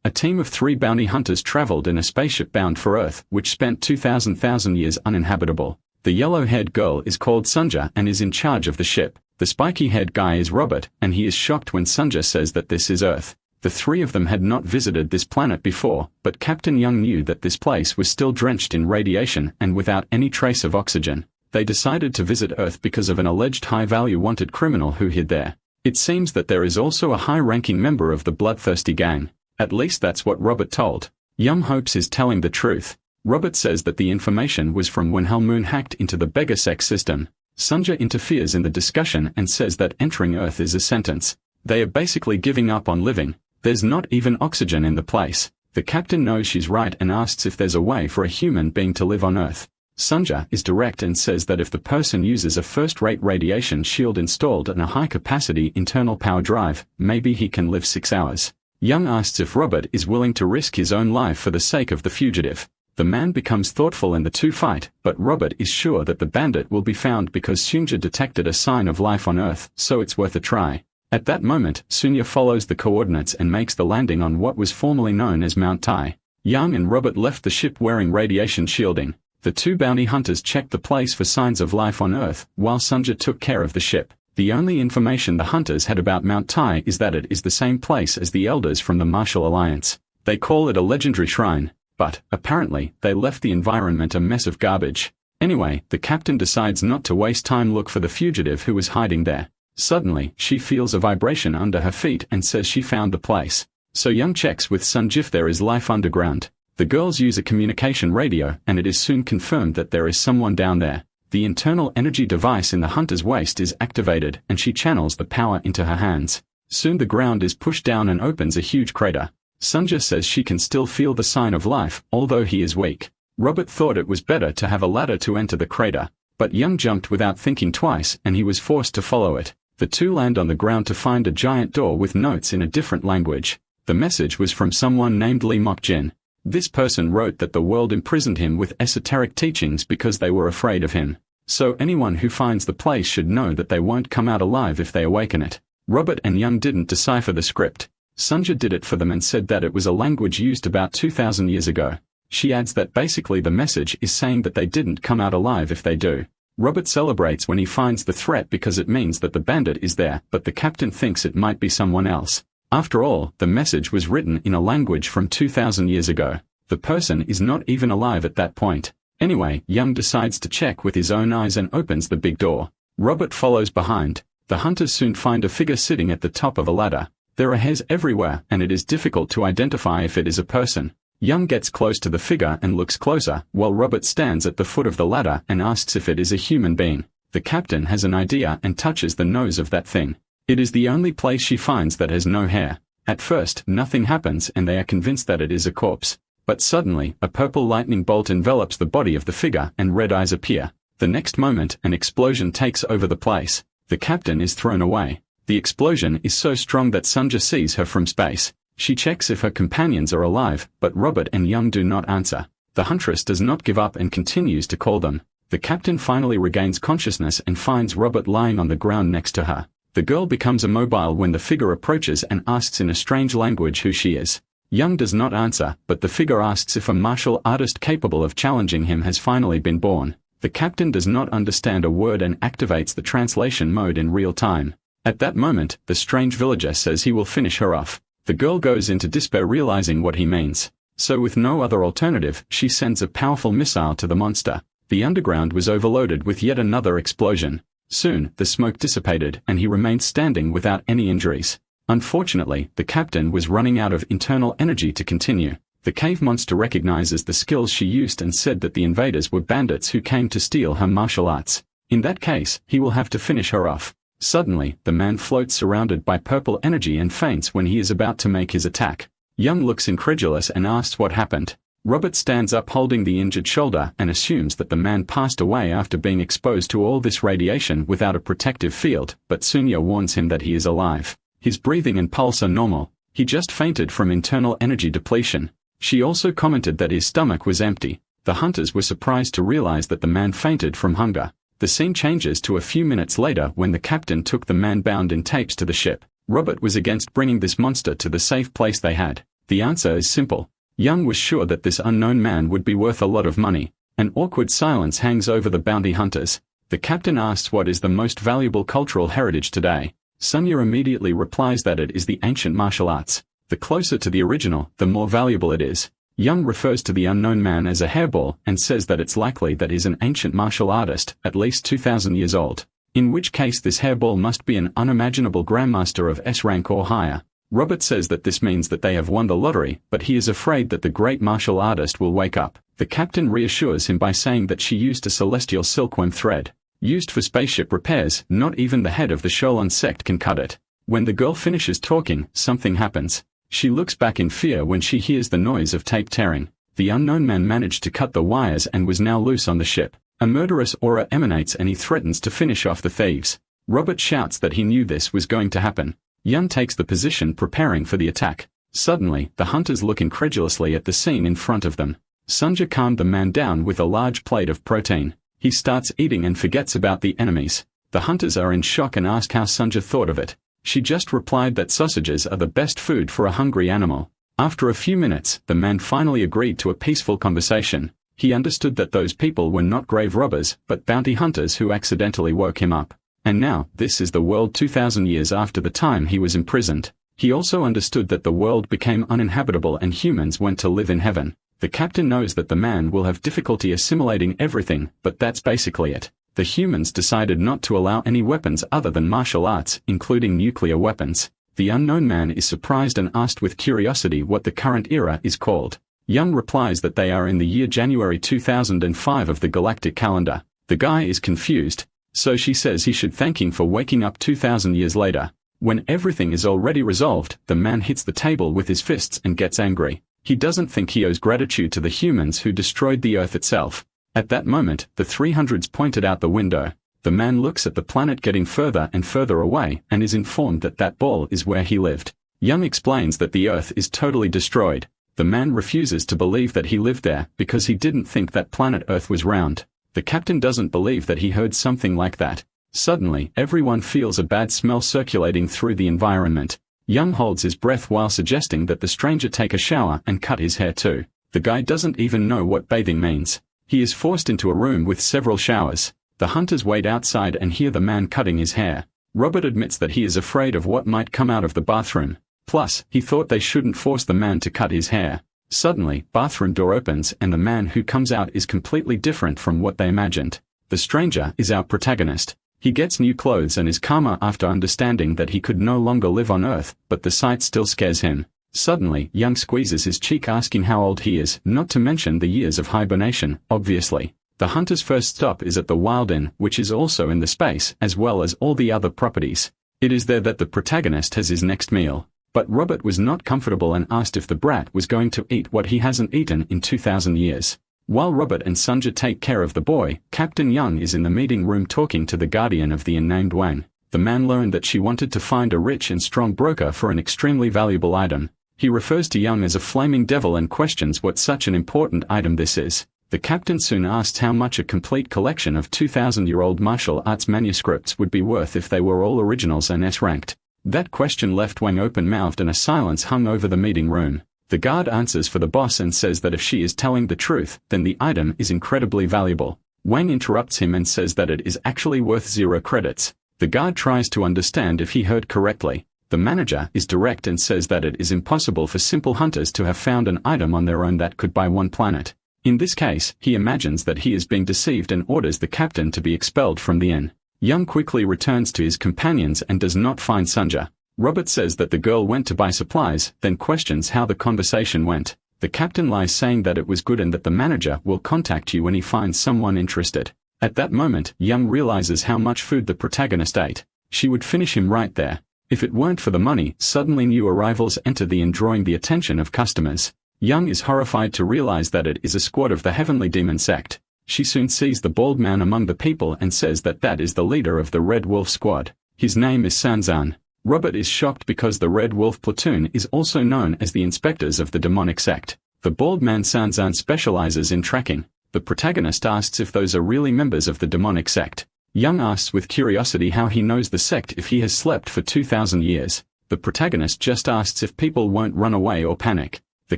A team of 3 bounty hunters traveled in a spaceship bound for Earth, which spent 2,000 years uninhabitable. The yellow-haired girl is called Sunja and is in charge of the ship. The spiky-haired guy is Robert, and he is shocked when Sunja says that this is Earth. The 3 of them had not visited this planet before, but Captain Young knew that this place was still drenched in radiation and without any trace of oxygen. They decided to visit Earth because of an alleged high-value wanted criminal who hid there. It seems that there is also a high-ranking member of the bloodthirsty gang. At least that's what Robert told. Young hopes he's telling the truth. Robert says that the information was from when Hell Moon hacked into the Begasex system. Sunja interferes in the discussion and says that entering Earth is a sentence. They are basically giving up on living. There's not even oxygen in the place. The captain knows she's right and asks if there's a way for a human being to live on Earth. Sunja is direct and says that if the person uses a first-rate radiation shield installed and a high-capacity internal power drive, maybe he can live 6 hours. Young asks if Robert is willing to risk his own life for the sake of the fugitive. The man becomes thoughtful and the two fight, but Robert is sure that the bandit will be found because Sunja detected a sign of life on Earth, so it's worth a try. At that moment, Sunja follows the coordinates and makes the landing on what was formerly known as Mount Tai. Young and Robert left the ship wearing radiation shielding. The 2 bounty hunters checked the place for signs of life on Earth, while Sunja took care of the ship. The only information the hunters had about Mount Tai is that it is the same place as the elders from the Martial Alliance. They call it a legendary shrine, but, apparently, they left the environment a mess of garbage. Anyway, the captain decides not to waste time look for the fugitive who was hiding there. Suddenly, she feels a vibration under her feet and says she found the place. So Young checks with Sunja if there is life underground. The girls use a communication radio and it is soon confirmed that there is someone down there. The internal energy device in the hunter's waist is activated and she channels the power into her hands. Soon the ground is pushed down and opens a huge crater. Sunja says she can still feel the sign of life, although he is weak. Robert thought it was better to have a ladder to enter the crater, but Young jumped without thinking twice and he was forced to follow it. The 2 land on the ground to find a giant door with notes in a different language. The message was from someone named Lee Mok-jin. This person wrote that the world imprisoned him with esoteric teachings because they were afraid of him. So anyone who finds the place should know that they won't come out alive if they awaken it. Robert and Young didn't decipher the script. Sunja did it for them and said that it was a language used about 2,000 years ago. She adds that basically the message is saying that they didn't come out alive if they do. Robert celebrates when he finds the threat because it means that the bandit is there, but the captain thinks it might be someone else. After all, the message was written in a language from 2,000 years ago. The person is not even alive at that point. Anyway, Young decides to check with his own eyes and opens the big door. Robert follows behind. The hunters soon find a figure sitting at the top of a ladder. There are hairs everywhere and it is difficult to identify if it is a person. Young gets close to the figure and looks closer, while Robert stands at the foot of the ladder and asks if it is a human being. The captain has an idea and touches the nose of that thing. It is the only place she finds that has no hair. At first, nothing happens and they are convinced that it is a corpse. But suddenly, a purple lightning bolt envelops the body of the figure and red eyes appear. The next moment, an explosion takes over the place. The captain is thrown away. The explosion is so strong that Sunja sees her from space. She checks if her companions are alive, but Robert and Young do not answer. The huntress does not give up and continues to call them. The captain finally regains consciousness and finds Robert lying on the ground next to her. The girl becomes immobile when the figure approaches and asks in a strange language who she is. Young does not answer, but the figure asks if a martial artist capable of challenging him has finally been born. The captain does not understand a word and activates the translation mode in real time. At that moment, the strange villager says he will finish her off. The girl goes into despair realizing what he means. So with no other alternative, she sends a powerful missile to the monster. The underground was overloaded with yet another explosion. Soon, the smoke dissipated and he remained standing without any injuries. Unfortunately, the captain was running out of internal energy to continue. The cave monster recognizes the skills she used and said that the invaders were bandits who came to steal her martial arts. In that case, he will have to finish her off. Suddenly, the man floats surrounded by purple energy and faints when he is about to make his attack. Young looks incredulous and asks what happened. Robert stands up holding the injured shoulder and assumes that the man passed away after being exposed to all this radiation without a protective field, but Sunya warns him that he is alive. His breathing and pulse are normal. He just fainted from internal energy depletion. She also commented that his stomach was empty. The hunters were surprised to realize that the man fainted from hunger. The scene changes to a few minutes later when the captain took the man bound in tapes to the ship. Robert was against bringing this monster to the safe place they had. The answer is simple. Young was sure that this unknown man would be worth a lot of money. An awkward silence hangs over the bounty hunters. The captain asks what is the most valuable cultural heritage today. Sunya immediately replies that it is the ancient martial arts. The closer to the original, the more valuable it is. Young refers to the unknown man as a hairball and says that it's likely that he's an ancient martial artist, at least 2,000 years old. In which case this hairball must be an unimaginable grandmaster of S rank or higher. Robert says that this means that they have won the lottery, but he is afraid that the great martial artist will wake up. The captain reassures him by saying that she used a celestial silkworm thread. Used for spaceship repairs, not even the head of the Sholon sect can cut it. When the girl finishes talking, something happens. She looks back in fear when she hears the noise of tape tearing. The unknown man managed to cut the wires and was now loose on the ship. A murderous aura emanates and he threatens to finish off the thieves. Robert shouts that he knew this was going to happen. Young takes the position preparing for the attack. Suddenly, the hunters look incredulously at the scene in front of them. Sunja calmed the man down with a large plate of protein. He starts eating and forgets about the enemies. The hunters are in shock and ask how Sunja thought of it. She just replied that sausages are the best food for a hungry animal. After a few minutes, the man finally agreed to a peaceful conversation. He understood that those people were not grave robbers, but bounty hunters who accidentally woke him up. And now, this is the world 2,000 years after the time he was imprisoned. He also understood that the world became uninhabitable and humans went to live in heaven. The captain knows that the man will have difficulty assimilating everything, but that's basically it. The humans decided not to allow any weapons other than martial arts, including nuclear weapons. The unknown man is surprised and asked with curiosity what the current era is called. Young replies that they are in the year January 2005 of the galactic calendar. The guy is confused, so she says he should thank him for waking up 2,000 years later. When everything is already resolved, the man hits the table with his fists and gets angry. He doesn't think he owes gratitude to the humans who destroyed the Earth itself. At that moment, the 300s pointed out the window. The man looks at the planet getting further and further away and is informed that that ball is where he lived. Young explains that the Earth is totally destroyed. The man refuses to believe that he lived there because he didn't think that planet Earth was round. The captain doesn't believe that he heard something like that. Suddenly, everyone feels a bad smell circulating through the environment. Young holds his breath while suggesting that the stranger take a shower and cut his hair too. The guy doesn't even know what bathing means. He is forced into a room with several showers. The hunters wait outside and hear the man cutting his hair. Robert admits that he is afraid of what might come out of the bathroom. Plus, he thought they shouldn't force the man to cut his hair. Suddenly, bathroom door opens and the man who comes out is completely different from what they imagined. The stranger is our protagonist. He gets new clothes and is calmer after understanding that he could no longer live on Earth, but the sight still scares him. Suddenly, Young squeezes his cheek asking how old he is, not to mention the years of hibernation, obviously. The hunter's first stop is at the Wild Inn, which is also in the space, as well as all the other properties. It is there that the protagonist has his next meal. But Robert was not comfortable and asked if the brat was going to eat what he hasn't eaten in 2,000 years. While Robert and Sunja take care of the boy, Captain Young is in the meeting room talking to the guardian of the inn named Wang. The man learned that she wanted to find a rich and strong broker for an extremely valuable item. He refers to Young as a flaming devil and questions what such an important item this is. The captain soon asks how much a complete collection of 2,000-year-old martial arts manuscripts would be worth if they were all originals and S-ranked. That question left Wang open-mouthed and a silence hung over the meeting room. The guard answers for the boss and says that if she is telling the truth, then the item is incredibly valuable. Wang interrupts him and says that it is actually worth 0 credits. The guard tries to understand if he heard correctly. The manager is direct and says that it is impossible for simple hunters to have found an item on their own that could buy one planet. In this case, he imagines that he is being deceived and orders the captain to be expelled from the inn. Young quickly returns to his companions and does not find Sunja. Robert says that the girl went to buy supplies, then questions how the conversation went. The captain lies saying that it was good and that the manager will contact you when he finds someone interested. At that moment, Young realizes how much food the protagonist ate. She would finish him right there. If it weren't for the money, suddenly new arrivals enter the inn drawing the attention of customers. Young is horrified to realize that it is a squad of the Heavenly Demon sect. She soon sees the bald man among the people and says that that is the leader of the Red Wolf squad. His name is Sanzan. Robert is shocked because the Red Wolf platoon is also known as the inspectors of the demonic sect. The bald man Sanzan specializes in tracking. The protagonist asks if those are really members of the demonic sect. Young asks with curiosity how he knows the sect if he has slept for 2,000 years. The protagonist just asks if people won't run away or panic. The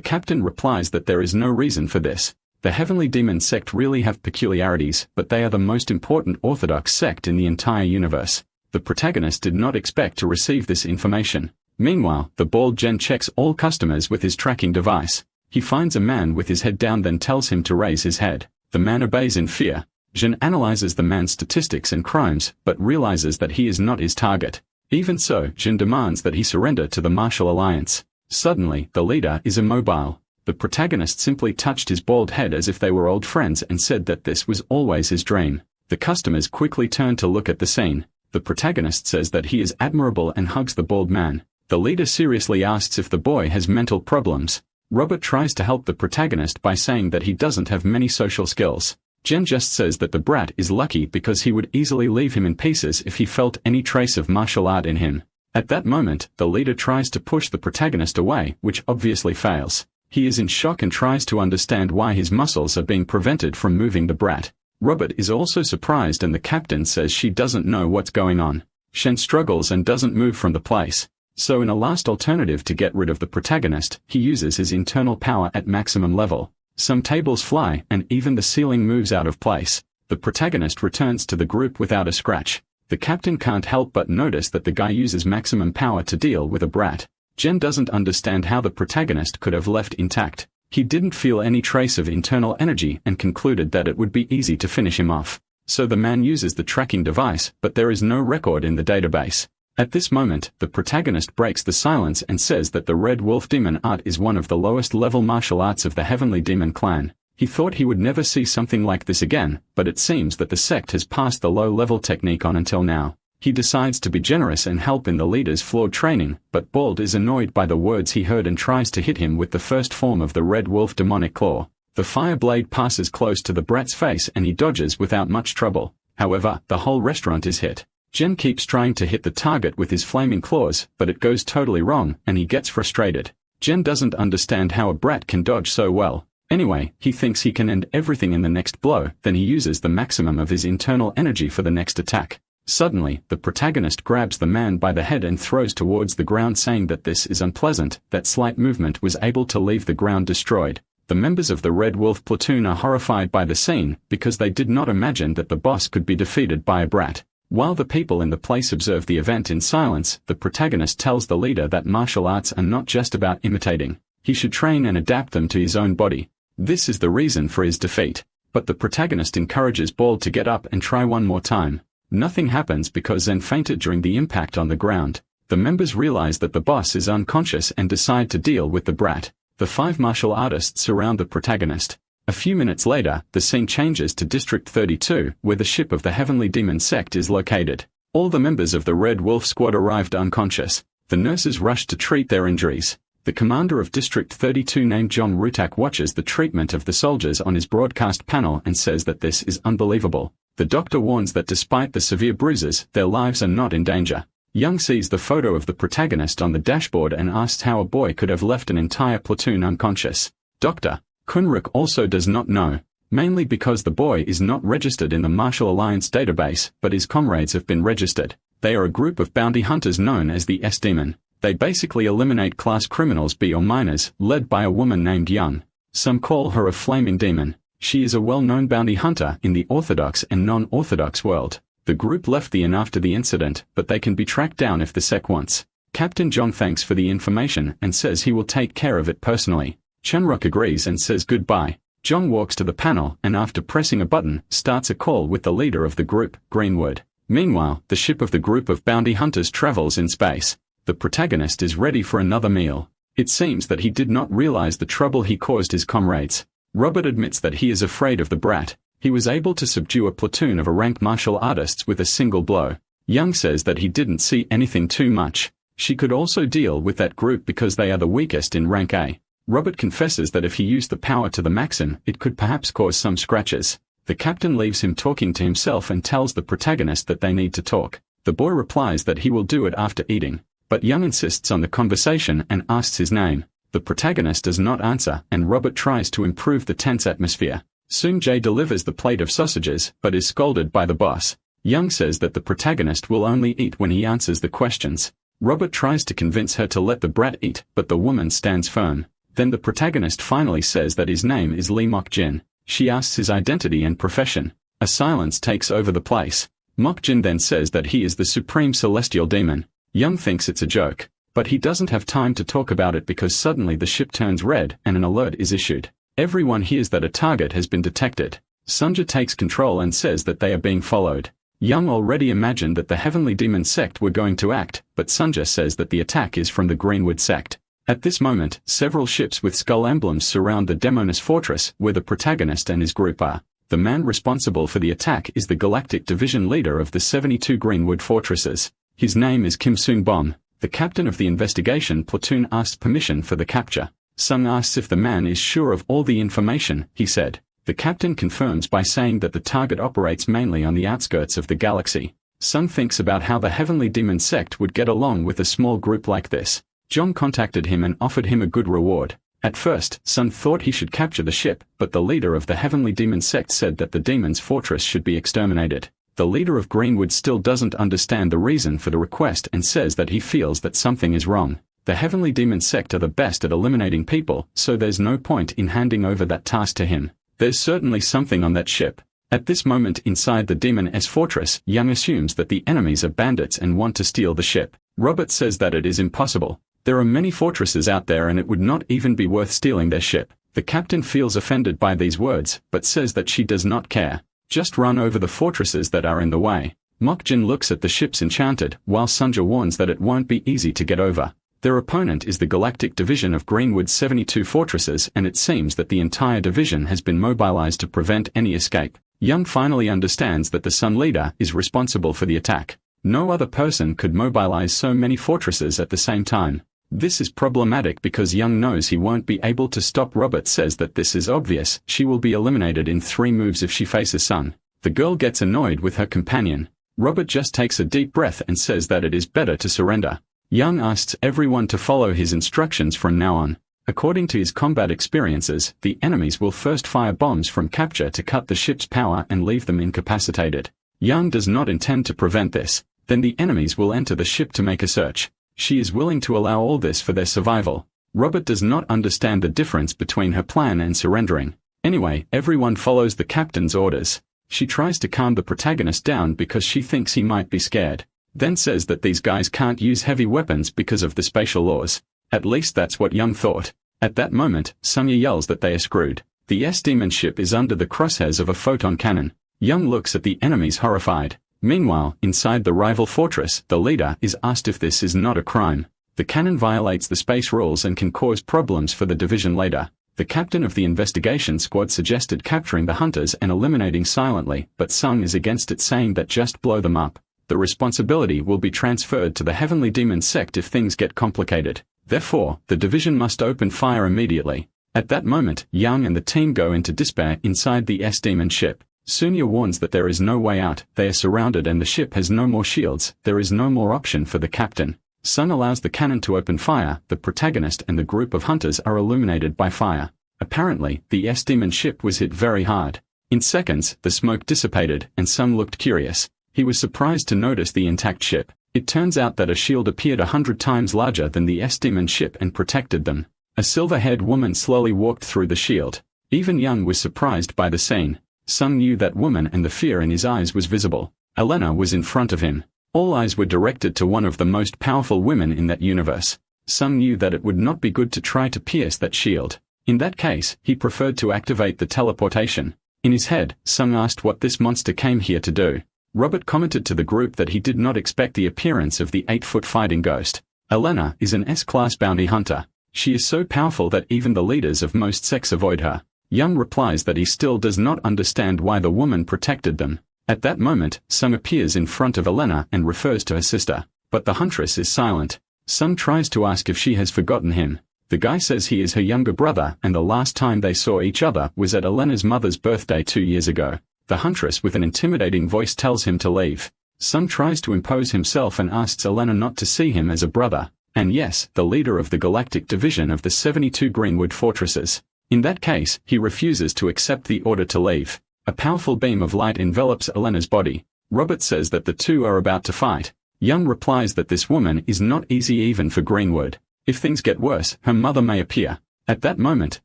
captain replies that there is no reason for this. The Heavenly Demon sect really have peculiarities, but they are the most important orthodox sect in the entire universe. The protagonist did not expect to receive this information. Meanwhile, the bald Jen checks all customers with his tracking device. He finds a man with his head down, then tells him to raise his head. The man obeys in fear. Jen analyzes the man's statistics and crimes, but realizes that he is not his target. Even so, Jen demands that he surrender to the Martial Alliance. Suddenly, the leader is immobile. The protagonist simply touched his bald head as if they were old friends and said that this was always his dream. The customers quickly turn to look at the scene. The protagonist says that he is admirable and hugs the bald man. The leader seriously asks if the boy has mental problems. Robert tries to help the protagonist by saying that he doesn't have many social skills. Jen just says that the brat is lucky because he would easily leave him in pieces if he felt any trace of martial art in him. At that moment, the leader tries to push the protagonist away, which obviously fails. He is in shock and tries to understand why his muscles are being prevented from moving the brat. Robert is also surprised and the captain says she doesn't know what's going on. Shen struggles and doesn't move from the place. So in a last alternative to get rid of the protagonist, he uses his internal power at maximum level. Some tables fly and even the ceiling moves out of place. The protagonist returns to the group without a scratch. The captain can't help but notice that the guy uses maximum power to deal with a brat. Jen doesn't understand how the protagonist could have left intact. He didn't feel any trace of internal energy and concluded that it would be easy to finish him off. So the man uses the tracking device, but there is no record in the database. At this moment, the protagonist breaks the silence and says that the Red Wolf Demon art is one of the lowest level martial arts of the Heavenly Demon clan. He thought he would never see something like this again, but it seems that the sect has passed the low-level technique on until now. He decides to be generous and help in the leader's flawed training, but Bald is annoyed by the words he heard and tries to hit him with the first form of the Red Wolf demonic claw. The fire blade passes close to the brat's face and he dodges without much trouble. However, the whole restaurant is hit. Jen keeps trying to hit the target with his flaming claws, but it goes totally wrong, and he gets frustrated. Jen doesn't understand how a brat can dodge so well. Anyway, he thinks he can end everything in the next blow, then he uses the maximum of his internal energy for the next attack. Suddenly, the protagonist grabs the man by the head and throws towards the ground, saying that this is unpleasant. That slight movement was able to leave the ground destroyed. The members of the Red Wolf platoon are horrified by the scene, because they did not imagine that the boss could be defeated by a brat. While the people in the place observe the event in silence, the protagonist tells the leader that martial arts are not just about imitating. He should train and adapt them to his own body. This is the reason for his defeat. But the protagonist encourages Bald to get up and try one more time. Nothing happens because Zen fainted during the impact on the ground. The members realize that the boss is unconscious and decide to deal with the brat. The 5 martial artists surround the protagonist. A few minutes later, the scene changes to District 32, where the ship of the Heavenly Demon sect is located. All the members of the Red Wolf squad arrived unconscious. The nurses rushed to treat their injuries. The commander of District 32 named John Rutak watches the treatment of the soldiers on his broadcast panel and says that this is unbelievable. The doctor warns that despite the severe bruises, their lives are not in danger. Young sees the photo of the protagonist on the dashboard and asks how a boy could have left an entire platoon unconscious. Dr. Kunruk also does not know, mainly because the boy is not registered in the Martial Alliance database, but his comrades have been registered. They are a group of bounty hunters known as the S-Demon. They basically eliminate class criminals B or minors, led by a woman named Young. Some call her a flaming demon. She is a well-known bounty hunter in the Orthodox and non-Orthodox world. The group left the inn after the incident, but they can be tracked down if the sec wants. Captain John thanks for the information and says he will take care of it personally. Chunruk agrees and says goodbye. John walks to the panel and after pressing a button, starts a call with the leader of the group, Greenwood. Meanwhile, the ship of the group of bounty hunters travels in space. The protagonist is ready for another meal. It seems that he did not realize the trouble he caused his comrades. Robert admits that he is afraid of the brat. He was able to subdue a platoon of rank martial artists with a single blow. Young says that he didn't see anything too much. She could also deal with that group because they are the weakest in rank A. Robert confesses that if he used the power to the maximum, it could perhaps cause some scratches. The captain leaves him talking to himself and tells the protagonist that they need to talk. The boy replies that he will do it after eating. But Young insists on the conversation and asks his name. The protagonist does not answer, and Robert tries to improve the tense atmosphere. Soon Jay delivers the plate of sausages, but is scolded by the boss. Young says that the protagonist will only eat when he answers the questions. Robert tries to convince her to let the brat eat, but the woman stands firm. Then the protagonist finally says that his name is Lee Mok-jin. She asks his identity and profession. A silence takes over the place. Mok-jin then says that he is the supreme celestial demon. Young thinks it's a joke, but he doesn't have time to talk about it because suddenly the ship turns red and an alert is issued. Everyone hears that a target has been detected. Sunja takes control and says that they are being followed. Young already imagined that the Heavenly Demon sect were going to act, but Sunja says that the attack is from the Greenwood sect. At this moment, several ships with skull emblems surround the Demoness fortress where the protagonist and his group are. The man responsible for the attack is the Galactic Division leader of the 72 Greenwood fortresses. His name is Kim Seung-bom. The captain of the investigation platoon asked permission for the capture. Sung asks if the man is sure of all the information, he said. The captain confirms by saying that the target operates mainly on the outskirts of the galaxy. Sung thinks about how the Heavenly Demon sect would get along with a small group like this. John contacted him and offered him a good reward. At first, Sun thought he should capture the ship, but the leader of the Heavenly Demon sect said that the demon's fortress should be exterminated. The leader of Greenwood still doesn't understand the reason for the request and says that he feels that something is wrong. The Heavenly Demon sect are the best at eliminating people, so there's no point in handing over that task to him. There's certainly something on that ship. At this moment inside the Demon's fortress, Young assumes that the enemies are bandits and want to steal the ship. Robert says that it is impossible. There are many fortresses out there and it would not even be worth stealing their ship. The captain feels offended by these words, but says that she does not care. Just run over the fortresses that are in the way. Mok-jin looks at the ships enchanted, while Sunja warns that it won't be easy to get over. Their opponent is the Galactic Division of Greenwood's 72 fortresses and it seems that the entire division has been mobilized to prevent any escape. Young finally understands that the Sun leader is responsible for the attack. No other person could mobilize so many fortresses at the same time. This is problematic because Young knows he won't be able to stop. Robert says that this is obvious, she will be eliminated in 3 moves if she faces Sun. The girl gets annoyed with her companion. Robert just takes a deep breath and says that it is better to surrender. Young asks everyone to follow his instructions from now on. According to his combat experiences, the enemies will first fire bombs from capture to cut the ship's power and leave them incapacitated. Young does not intend to prevent this. Then the enemies will enter the ship to make a search. She is willing to allow all this for their survival. Robert does not understand the difference between her plan and surrendering. Anyway, everyone follows the captain's orders. She tries to calm the protagonist down because she thinks he might be scared. Then says that these guys can't use heavy weapons because of the spatial laws. At least that's what Young thought. At that moment, Sunya yells that they are screwed. The S-Demon ship is under the crosshairs of a photon cannon. Young looks at the enemies horrified. Meanwhile, inside the rival fortress, the leader is asked if this is not a crime. The cannon violates the space rules and can cause problems for the division leader. The captain of the investigation squad suggested capturing the hunters and eliminating silently, but Sung is against it, saying that just blow them up. The responsibility will be transferred to the Heavenly Demon sect if things get complicated. Therefore, the division must open fire immediately. At that moment, Young and the team go into despair inside the S-Demon ship. Sunya warns that there is no way out, they are surrounded and the ship has no more shields, there is no more option for the captain. Sun allows the cannon to open fire, the protagonist and the group of hunters are illuminated by fire. Apparently, the S-Demon ship was hit very hard. In seconds, the smoke dissipated, and Sun looked curious. He was surprised to notice the intact ship. It turns out that a shield appeared 100 times larger than the S-Demon ship and protected them. A silver-haired woman slowly walked through the shield. Even Young was surprised by the scene. Sun knew that woman and the fear in his eyes was visible. Elena was in front of him. All eyes were directed to one of the most powerful women in that universe. Sun knew that it would not be good to try to pierce that shield. In that case, he preferred to activate the teleportation. In his head, Sun asked what this monster came here to do. Robert commented to the group that he did not expect the appearance of the 8-foot fighting ghost. Elena is an S-class bounty hunter. She is so powerful that even the leaders of most sects avoid her. Young replies that he still does not understand why the woman protected them. At that moment, Sung appears in front of Elena and refers to her sister. But the huntress is silent. Sung tries to ask if she has forgotten him. The guy says he is her younger brother and the last time they saw each other was at Elena's mother's birthday 2 years ago. The huntress with an intimidating voice tells him to leave. Sung tries to impose himself and asks Elena not to see him as a brother. And yes, the leader of the Galactic Division of the 72 Greenwood fortresses. In that case, he refuses to accept the order to leave. A powerful beam of light envelops Elena's body. Robert says that the two are about to fight. Young replies that this woman is not easy even for Greenwood. If things get worse, her mother may appear. At that moment,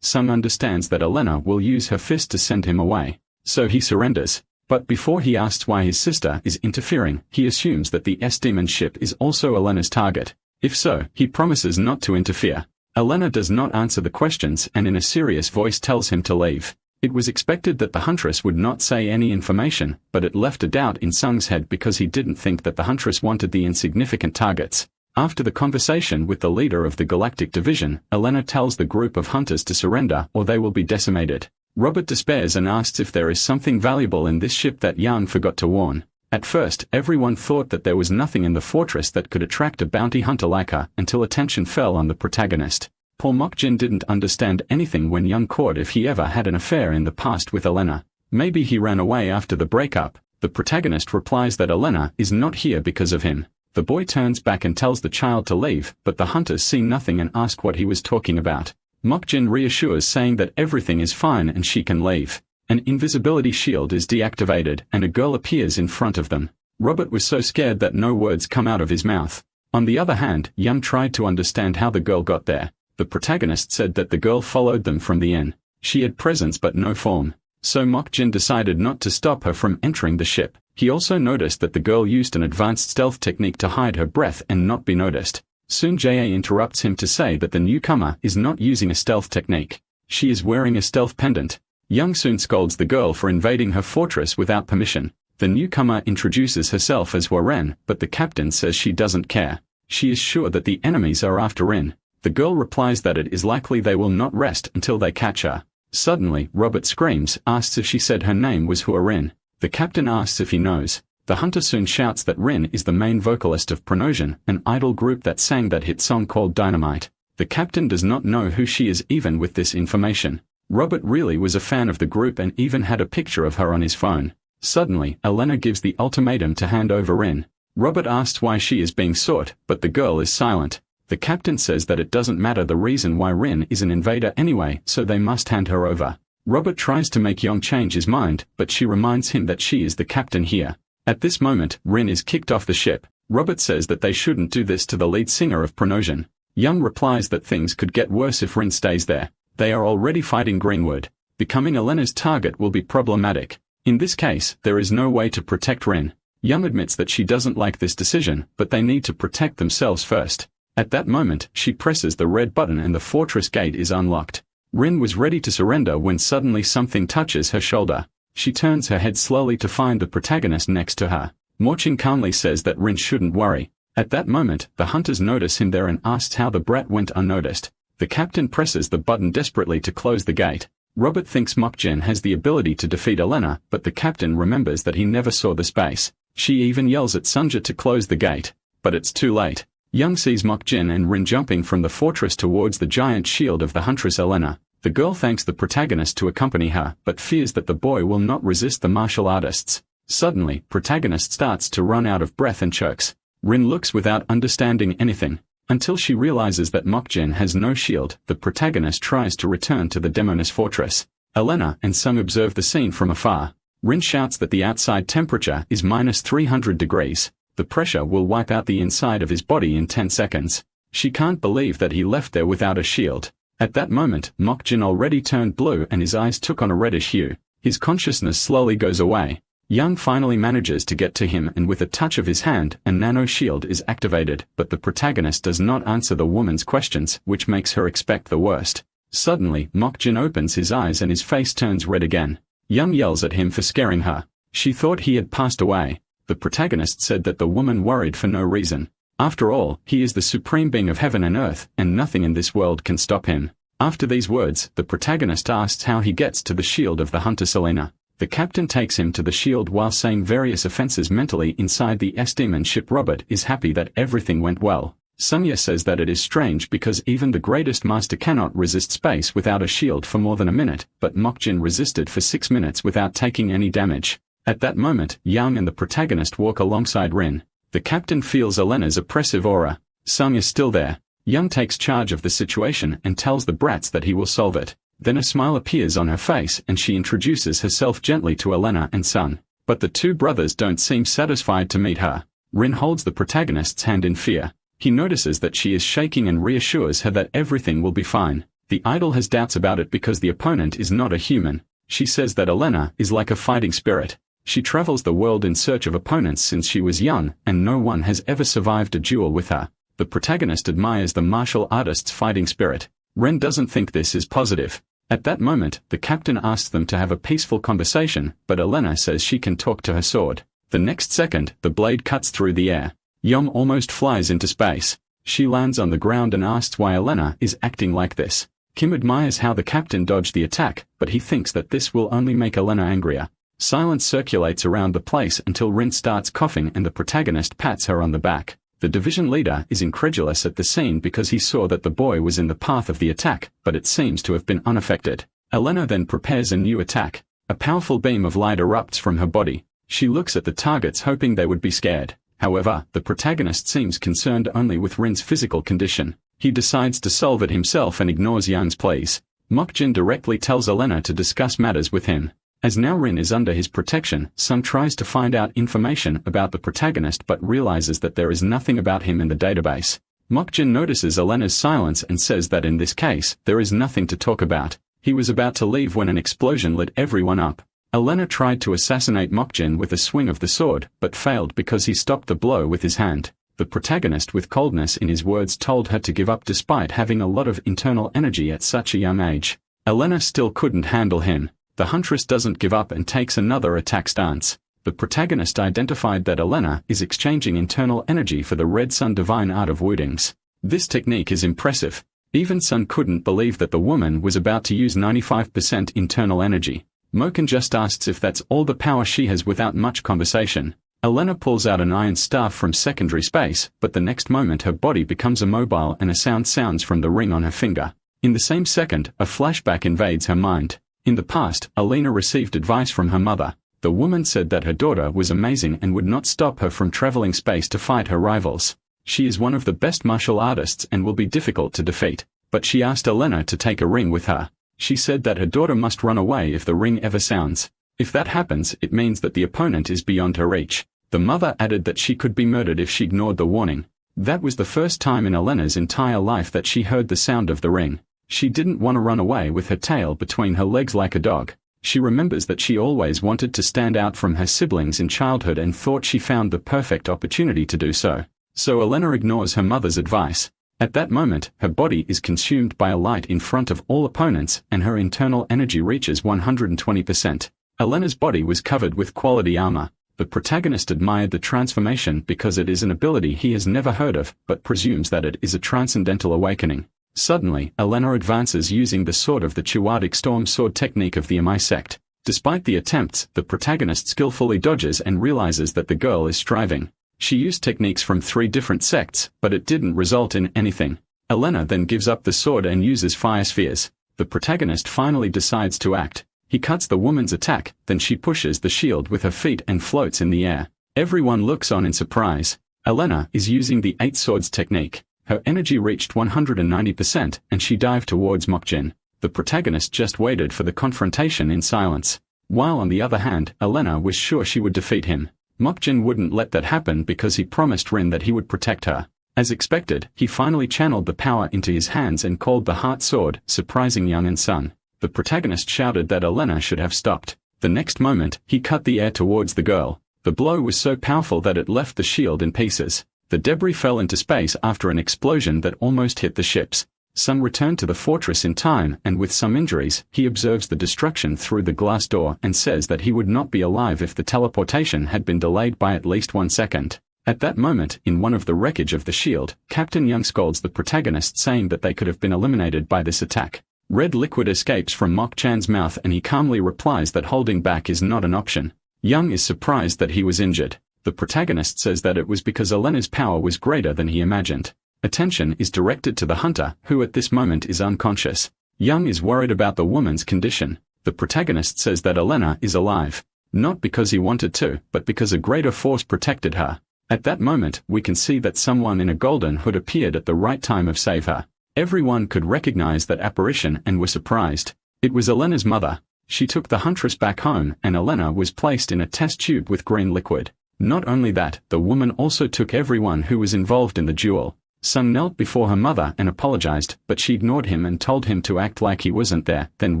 Sung understands that Elena will use her fist to send him away. So he surrenders. But before he asks why his sister is interfering, he assumes that the S-demon ship is also Elena's target. If so, he promises not to interfere. Elena does not answer the questions and in a serious voice tells him to leave. It was expected that the huntress would not say any information, but it left a doubt in Sung's head because he didn't think that the huntress wanted the insignificant targets. After the conversation with the leader of the Galactic Division, Elena tells the group of hunters to surrender or they will be decimated. Robert despairs and asks if there is something valuable in this ship that Yang forgot to warn. At first, everyone thought that there was nothing in the fortress that could attract a bounty hunter like her until attention fell on the protagonist. Paul Mokjin didn't understand anything when Yang caught if he ever had an affair in the past with Elena. Maybe he ran away after the breakup. The protagonist replies that Elena is not here because of him. The boy turns back and tells the child to leave, but the hunters see nothing and ask what he was talking about. Mokjin reassures saying that everything is fine and she can leave. An invisibility shield is deactivated and a girl appears in front of them. Robert was so scared that no words come out of his mouth. On the other hand, Young tried to understand how the girl got there. The protagonist said that the girl followed them from the inn. She had presence but no form. So Mokjin decided not to stop her from entering the ship. He also noticed that the girl used an advanced stealth technique to hide her breath and not be noticed. Soon Ja interrupts him to say that the newcomer is not using a stealth technique. She is wearing a stealth pendant. Young soon scolds the girl for invading her fortress without permission. The newcomer introduces herself as Warren, but the captain says she doesn't care. She is sure that the enemies are after Rin. The girl replies that it is likely they will not rest until they catch her. Suddenly, Robert screams, asks if she said her name was Huarin. The captain asks if he knows. The hunter soon shouts that Rin is the main vocalist of Pronosion, an idol group that sang that hit song called Dynamite. The captain does not know who she is even with this information. Robert really was a fan of the group and even had a picture of her on his phone. Suddenly, Elena gives the ultimatum to hand over Rin. Robert asks why she is being sought, but the girl is silent. The captain says that it doesn't matter the reason why Rin is an invader anyway, so they must hand her over. Robert tries to make Young change his mind, but she reminds him that she is the captain here. At this moment, Rin is kicked off the ship. Robert says that they shouldn't do this to the lead singer of Pronosion. Young replies that things could get worse if Rin stays there. They are already fighting Greenwood. Becoming Elena's target will be problematic. In this case, there is no way to protect Rin. Young admits that she doesn't like this decision, but they need to protect themselves first. At that moment, she presses the red button and the fortress gate is unlocked. Rin was ready to surrender when suddenly something touches her shoulder. She turns her head slowly to find the protagonist next to her. Morchin calmly says that Rin shouldn't worry. At that moment, the hunters notice him there and asks how the brat went unnoticed. The captain presses the button desperately to close the gate. Robert thinks Mokjin has the ability to defeat Elena, but the captain remembers that he never saw the space. She even yells at Sunja to close the gate. But it's too late. Young sees Mokjin and Rin jumping from the fortress towards the giant shield of the huntress Elena. The girl thanks the protagonist to accompany her, but fears that the boy will not resist the martial artists. Suddenly, protagonist starts to run out of breath and chokes. Rin looks without understanding anything. Until she realizes that Mokjin has no shield, the protagonist tries to return to the Demoness fortress. Elena and Sung observe the scene from afar. Rin shouts that the outside temperature is -300 degrees. The pressure will wipe out the inside of his body in 10 seconds. She can't believe that he left there without a shield. At that moment, Mokjin already turned blue and his eyes took on a reddish hue. His consciousness slowly goes away. Young finally manages to get to him and with a touch of his hand, a nano shield is activated, but the protagonist does not answer the woman's questions, which makes her expect the worst. Suddenly, Mokjin opens his eyes and his face turns red again. Young yells at him for scaring her. She thought he had passed away. The protagonist said that the woman worried for no reason. After all, he is the supreme being of heaven and earth, and nothing in this world can stop him. After these words, the protagonist asks how he gets to the shield of the hunter Selena. The captain takes him to the shield while saying various offenses mentally inside the S-demon ship. Robert is happy that everything went well. Sunya says that it is strange because even the greatest master cannot resist space without a shield for more than a minute, but Mokjin resisted for 6 minutes without taking any damage. At that moment, Young and the protagonist walk alongside Rin. The captain feels Elena's oppressive aura. Sung is still there. Young takes charge of the situation and tells the brats that he will solve it. Then a smile appears on her face and she introduces herself gently to Elena and Sung. But the two brothers don't seem satisfied to meet her. Rin holds the protagonist's hand in fear. He notices that she is shaking and reassures her that everything will be fine. The idol has doubts about it because the opponent is not a human. She says that Elena is like a fighting spirit. She travels the world in search of opponents since she was young, and no one has ever survived a duel with her. The protagonist admires the martial artist's fighting spirit. Ren doesn't think this is positive. At that moment, the captain asks them to have a peaceful conversation, but Elena says she can talk to her sword. The next second, the blade cuts through the air. Yom almost flies into space. She lands on the ground and asks why Elena is acting like this. Kim admires how the captain dodged the attack, but he thinks that this will only make Elena angrier. Silence circulates around the place until Rin starts coughing and the protagonist pats her on the back. The division leader is incredulous at the scene because he saw that the boy was in the path of the attack, but it seems to have been unaffected. Elena then prepares a new attack. A powerful beam of light erupts from her body. She looks at the targets hoping they would be scared. However, the protagonist seems concerned only with Rin's physical condition. He decides to solve it himself and ignores Young's pleas. Mokjin directly tells Elena to discuss matters with him. As now Rin is under his protection, Sun tries to find out information about the protagonist but realizes that there is nothing about him in the database. Mokjin notices Elena's silence and says that in this case, there is nothing to talk about. He was about to leave when an explosion lit everyone up. Elena tried to assassinate Mokjin with a swing of the sword, but failed because he stopped the blow with his hand. The protagonist with coldness in his words told her to give up despite having a lot of internal energy at such a young age. Elena still couldn't handle him. The huntress doesn't give up and takes another attack stance. The protagonist identified that Elena is exchanging internal energy for the Red Sun divine art of wootings. This technique is impressive. Even Sun couldn't believe that the woman was about to use 95% internal energy. Moken just asks if that's all the power she has without much conversation. Elena pulls out an iron staff from secondary space, but the next moment her body becomes immobile and a sound sounds from the ring on her finger. In the same second, a flashback invades her mind. In the past, Alina received advice from her mother. The woman said that her daughter was amazing and would not stop her from traveling space to fight her rivals. She is one of the best martial artists and will be difficult to defeat. But she asked Elena to take a ring with her. She said that her daughter must run away if the ring ever sounds. If that happens, it means that the opponent is beyond her reach. The mother added that she could be murdered if she ignored the warning. That was the first time in Elena's entire life that she heard the sound of the ring. She didn't want to run away with her tail between her legs like a dog. She remembers that she always wanted to stand out from her siblings in childhood and thought she found the perfect opportunity to do so. So Elena ignores her mother's advice. At that moment, her body is consumed by a light in front of all opponents and her internal energy reaches 120%. Elena's body was covered with quality armor. The protagonist admired the transformation because it is an ability he has never heard of, but presumes that it is a transcendental awakening. Suddenly, Elena advances using the sword of the Chuadic storm sword technique of the Amai sect. Despite the attempts, the protagonist skillfully dodges and realizes that the girl is striving. She used techniques from 3 different sects, but it didn't result in anything. Elena then gives up the sword and uses fire spheres. The protagonist finally decides to act. He cuts the woman's attack, then she pushes the shield with her feet and floats in the air. Everyone looks on in surprise. Elena is using the 8 swords technique. Her energy reached 190% and she dived towards Mokjin. The protagonist just waited for the confrontation in silence. While on the other hand, Elena was sure she would defeat him. Mokjin wouldn't let that happen because he promised Rin that he would protect her. As expected, he finally channeled the power into his hands and called the Heart Sword, surprising Young and Sun. The protagonist shouted that Elena should have stopped. The next moment, he cut the air towards the girl. The blow was so powerful that it left the shield in pieces. The debris fell into space after an explosion that almost hit the ships. Sun returned to the fortress in time and with some injuries, he observes the destruction through the glass door and says that he would not be alive if the teleportation had been delayed by at least 1 second. At that moment, in one of the wreckage of the shield, Captain Young scolds the protagonist saying that they could have been eliminated by this attack. Red liquid escapes from Mok Chan's mouth and he calmly replies that holding back is not an option. Young is surprised that he was injured. The protagonist says that it was because Elena's power was greater than he imagined. Attention is directed to the hunter, who at this moment is unconscious. Young is worried about the woman's condition. The protagonist says that Elena is alive. Not because he wanted to, but because a greater force protected her. At that moment, we can see that someone in a golden hood appeared at the right time of save her. Everyone could recognize that apparition and were surprised. It was Elena's mother. She took the huntress back home and Elena was placed in a test tube with green liquid. Not only that, the woman also took everyone who was involved in the duel. Sung knelt before her mother and apologized, but she ignored him and told him to act like he wasn't there, then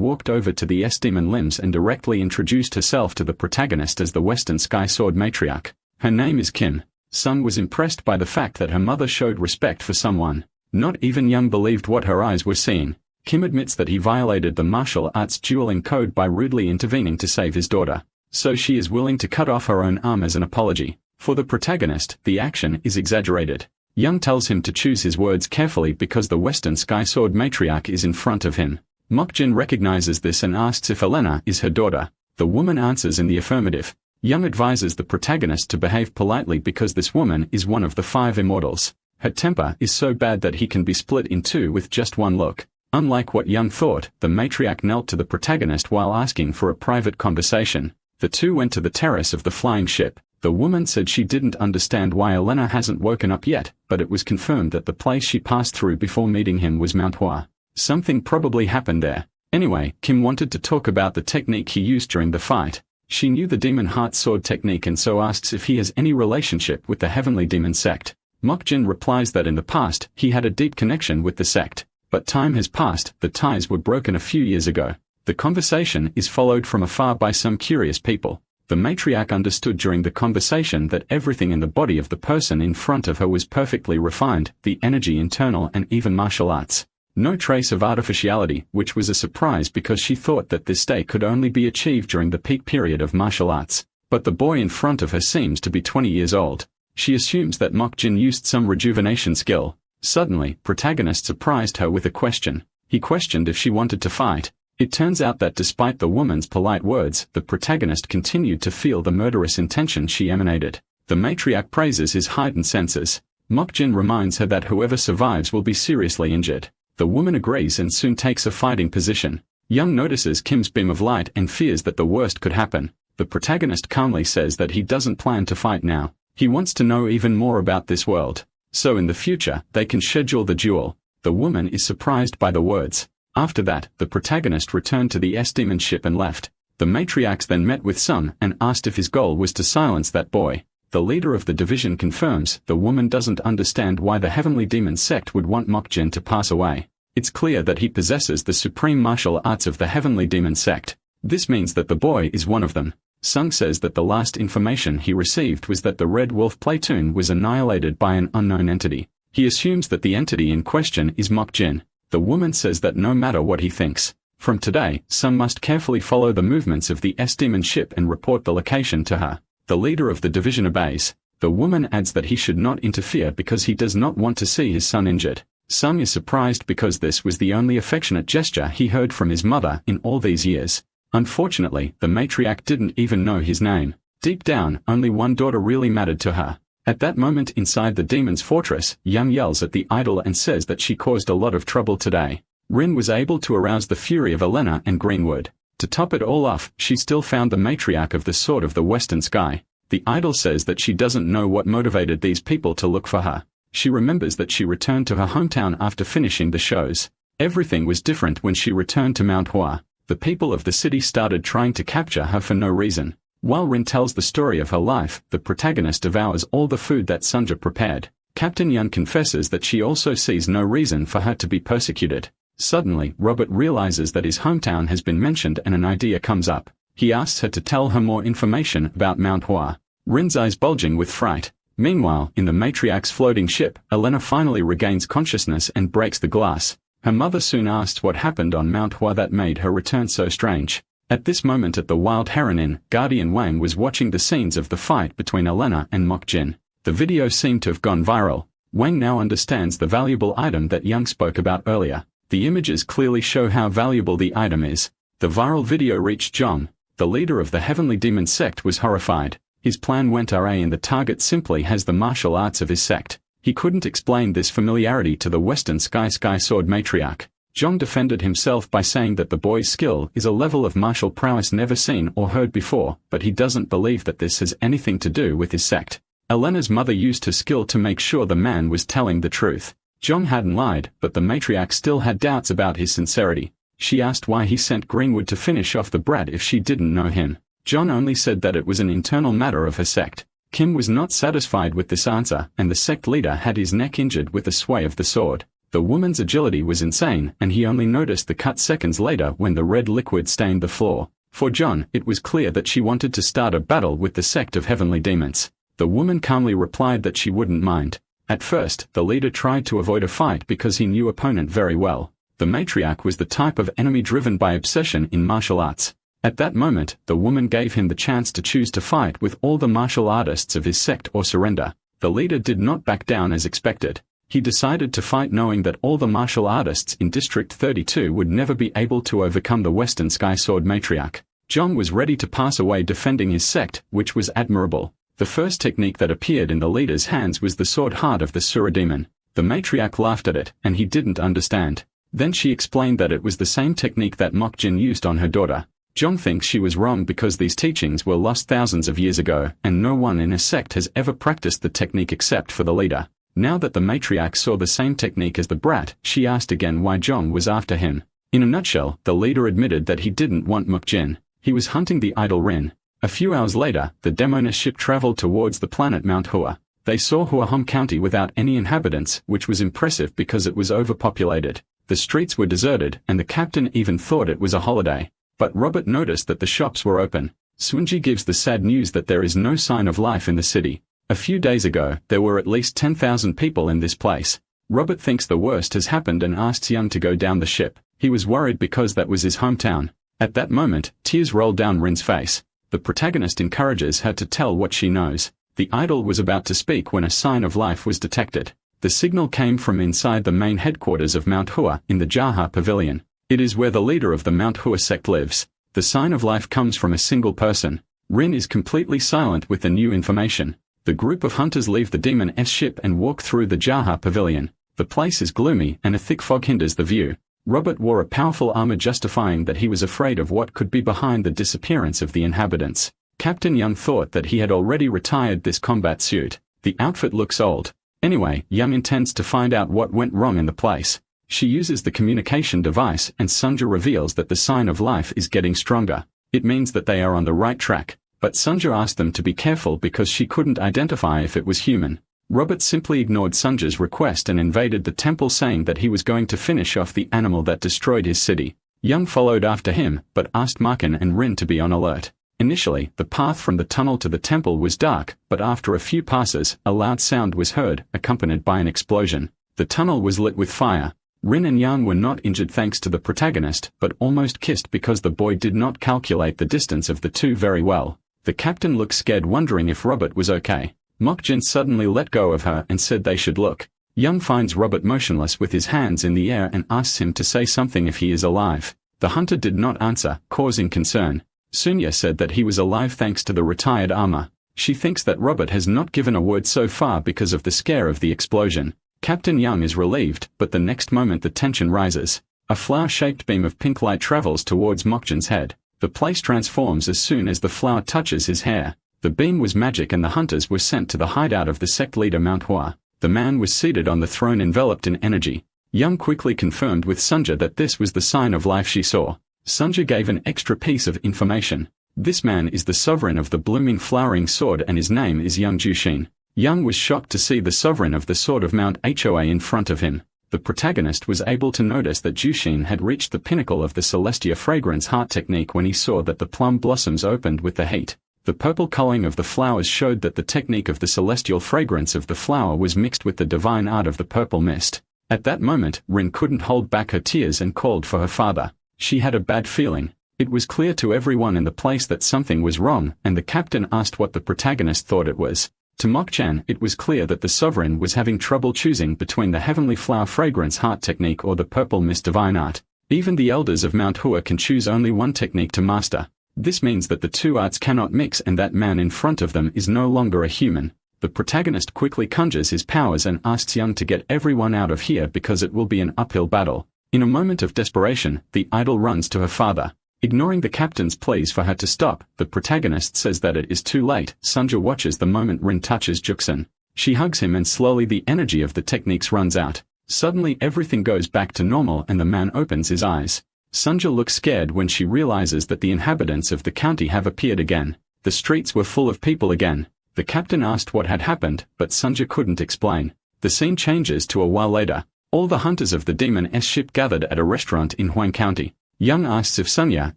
walked over to the S-Demon limbs and directly introduced herself to the protagonist as the Western Sky Sword matriarch. Her name is Kim. Sung was impressed by the fact that her mother showed respect for someone. Not even Young believed what her eyes were seeing. Kim admits that he violated the martial arts dueling code by rudely intervening to save his daughter. So she is willing to cut off her own arm as an apology. For the protagonist, the action is exaggerated. Young tells him to choose his words carefully because the Western Sky Sword matriarch is in front of him. Mokjin recognizes this and asks if Elena is her daughter. The woman answers in the affirmative. Young advises the protagonist to behave politely because this woman is one of the 5 immortals. Her temper is so bad that he can be split in 2 with just one look. Unlike what Young thought, the matriarch knelt to the protagonist while asking for a private conversation. The two went to the terrace of the flying ship. The woman said she didn't understand why Elena hasn't woken up yet, but it was confirmed that the place she passed through before meeting him was Manhwa. Something probably happened there. Anyway, Kim wanted to talk about the technique he used during the fight. She knew the Demon Heart Sword technique and so asks if he has any relationship with the Heavenly Demon sect. Mokjin replies that in the past, he had a deep connection with the sect. But time has passed, the ties were broken a few years ago. The conversation is followed from afar by some curious people. The matriarch understood during the conversation that everything in the body of the person in front of her was perfectly refined, the energy internal and even martial arts. No trace of artificiality, which was a surprise because she thought that this state could only be achieved during the peak period of martial arts. But the boy in front of her seems to be 20 years old. She assumes that Mokjin used some rejuvenation skill. Suddenly, protagonist surprised her with a question. He questioned if she wanted to fight. It turns out that despite the woman's polite words, the protagonist continued to feel the murderous intention she emanated. The matriarch praises his heightened senses. Mokjin reminds her that whoever survives will be seriously injured. The woman agrees and soon takes a fighting position. Young notices Kim's beam of light and fears that the worst could happen. The protagonist calmly says that he doesn't plan to fight now. He wants to know even more about this world. So in the future, they can schedule the duel. The woman is surprised by the words. After that, the protagonist returned to the S-Demon ship and left. The matriarchs then met with Sun and asked if his goal was to silence that boy. The leader of the division confirms the woman doesn't understand why the Heavenly Demon sect would want Mokjin to pass away. It's clear that he possesses the supreme martial arts of the Heavenly Demon sect. This means that the boy is one of them. Sung says that the last information he received was that the Red Wolf platoon was annihilated by an unknown entity. He assumes that the entity in question is Mokjin. The woman says that no matter what he thinks, from today, Sung must carefully follow the movements of the S-Demon ship and report the location to her. The leader of the division obeys. The woman adds that he should not interfere because he does not want to see his son injured. Sung is surprised because this was the only affectionate gesture he heard from his mother in all these years. Unfortunately, the matriarch didn't even know his name. Deep down, only one daughter really mattered to her. At that moment inside the demon's fortress, Young yells at the idol and says that she caused a lot of trouble today. Rin was able to arouse the fury of Elena and Greenwood. To top it all off, she still found the matriarch of the Sword of the Western Sky. The idol says that she doesn't know what motivated these people to look for her. She remembers that she returned to her hometown after finishing the shows. Everything was different when she returned to Manhwa. The people of the city started trying to capture her for no reason. While Rin tells the story of her life, the protagonist devours all the food that Sunja prepared. Captain Yun confesses that she also sees no reason for her to be persecuted. Suddenly, Robert realizes that his hometown has been mentioned and an idea comes up. He asks her to tell her more information about Manhwa. Rin's eyes bulging with fright. Meanwhile, in the matriarch's floating ship, Elena finally regains consciousness and breaks the glass. Her mother soon asks what happened on Manhwa that made her return so strange. At this moment at the Wild Heron Inn, Guardian Wang was watching the scenes of the fight between Elena and Mokjin. The video seemed to have gone viral. Wang now understands the valuable item that Young spoke about earlier. The images clearly show how valuable the item is. The viral video reached Zhong. The leader of the Heavenly Demon sect was horrified. His plan went awry and the target simply has the martial arts of his sect. He couldn't explain this familiarity to the Western Sky Sword matriarch. Zhong defended himself by saying that the boy's skill is a level of martial prowess never seen or heard before, but he doesn't believe that this has anything to do with his sect. Elena's mother used her skill to make sure the man was telling the truth. Zhong hadn't lied, but the matriarch still had doubts about his sincerity. She asked why he sent Greenwood to finish off the brat if she didn't know him. John only said that it was an internal matter of her sect. Kim was not satisfied with this answer, and the sect leader had his neck injured with the sway of the sword. The woman's agility was insane, and he only noticed the cut seconds later when the red liquid stained the floor. For John, it was clear that she wanted to start a battle with the sect of heavenly demons. The woman calmly replied that she wouldn't mind. At first, the leader tried to avoid a fight because he knew opponent very well. The matriarch was the type of enemy driven by obsession in martial arts. At that moment, the woman gave him the chance to choose to fight with all the martial artists of his sect or surrender. The leader did not back down as expected. He decided to fight knowing that all the martial artists in District 32 would never be able to overcome the Western Sky Sword matriarch. John was ready to pass away defending his sect, which was admirable. The first technique that appeared in the leader's hands was the sword heart of the Asura demon. The matriarch laughed at it, and he didn't understand. Then she explained that it was the same technique that Mokjin used on her daughter. John thinks she was wrong because these teachings were lost thousands of years ago, and no one in his sect has ever practiced the technique except for the leader. Now that the matriarch saw the same technique as the brat, she asked again why John was after him. In a nutshell, the leader admitted that he didn't want Mokjin. He was hunting the idol Rin. A few hours later, the Demoness ship traveled towards the planet Manhwa. They saw Huahom County without any inhabitants, which was impressive because it was overpopulated. The streets were deserted, and the captain even thought it was a holiday. But Robert noticed that the shops were open. Sunji gives the sad news that there is no sign of life in the city. A few days ago, there were at least 10,000 people in this place. Robert thinks the worst has happened and asks Young to go down the ship. He was worried because that was his hometown. At that moment, tears rolled down Rin's face. The protagonist encourages her to tell what she knows. The idol was about to speak when a sign of life was detected. The signal came from inside the main headquarters of Manhwa in the Jaha Pavilion. It is where the leader of the Manhwa sect lives. The sign of life comes from a single person. Rin is completely silent with the new information. The group of hunters leave the demon's ship and walk through the Jaha Pavilion. The place is gloomy and a thick fog hinders the view. Robert wore a powerful armor justifying that he was afraid of what could be behind the disappearance of the inhabitants. Captain Young thought that he had already retired this combat suit. The outfit looks old. Anyway, Young intends to find out what went wrong in the place. She uses the communication device and Sunja reveals that the sign of life is getting stronger. It means that they are on the right track. But Sunja asked them to be careful because she couldn't identify if it was human. Robert simply ignored Sunja's request and invaded the temple saying that he was going to finish off the animal that destroyed his city. Young followed after him, but asked Markin and Rin to be on alert. Initially, the path from the tunnel to the temple was dark, but after a few passes, a loud sound was heard, accompanied by an explosion. The tunnel was lit with fire. Rin and Yang were not injured thanks to the protagonist, but almost kissed because the boy did not calculate the distance of the two very well. The captain looked scared, wondering if Robert was okay. Mokjin suddenly let go of her and said they should look. Young finds Robert motionless with his hands in the air and asks him to say something if he is alive. The hunter did not answer, causing concern. Sunya said that he was alive thanks to the retired armor. She thinks that Robert has not given a word so far because of the scare of the explosion. Captain Young is relieved, but the next moment the tension rises. A flower-shaped beam of pink light travels towards Mokjin's head. The place transforms as soon as the flower touches his hair. The beam was magic and the hunters were sent to the hideout of the sect leader Manhwa. The man was seated on the throne enveloped in energy. Young quickly confirmed with Sunja that this was the sign of life she saw. Sunja gave an extra piece of information. This man is the sovereign of the blooming flowering sword and his name is Young Jushin. Young was shocked to see the sovereign of the sword of Mount Hoa in front of him. The protagonist was able to notice that Jushin had reached the pinnacle of the Celestia fragrance heart technique when he saw that the plum blossoms opened with the heat. The purple coloring of the flowers showed that the technique of the celestial fragrance of the flower was mixed with the divine art of the purple mist. At that moment, Rin couldn't hold back her tears and called for her father. She had a bad feeling. It was clear to everyone in the place that something was wrong, and the captain asked what the protagonist thought it was. To Mokchan, it was clear that the sovereign was having trouble choosing between the heavenly flower fragrance heart technique or the purple mist divine art. Even the elders of Mount Hua can choose only one technique to master. This means that the two arts cannot mix and that man in front of them is no longer a human. The protagonist quickly conjures his powers and asks Young to get everyone out of here because it will be an uphill battle. In a moment of desperation, the idol runs to her father. Ignoring the captain's pleas for her to stop, the protagonist says that it is too late. Sunja watches the moment Rin touches Juksun. She hugs him and slowly the energy of the techniques runs out. Suddenly everything goes back to normal and the man opens his eyes. Sunja looks scared when she realizes that the inhabitants of the county have appeared again. The streets were full of people again. The captain asked what had happened, but Sunja couldn't explain. The scene changes to a while later. All the hunters of the Demon-S ship gathered at a restaurant in Huang County. Young asks if Sunya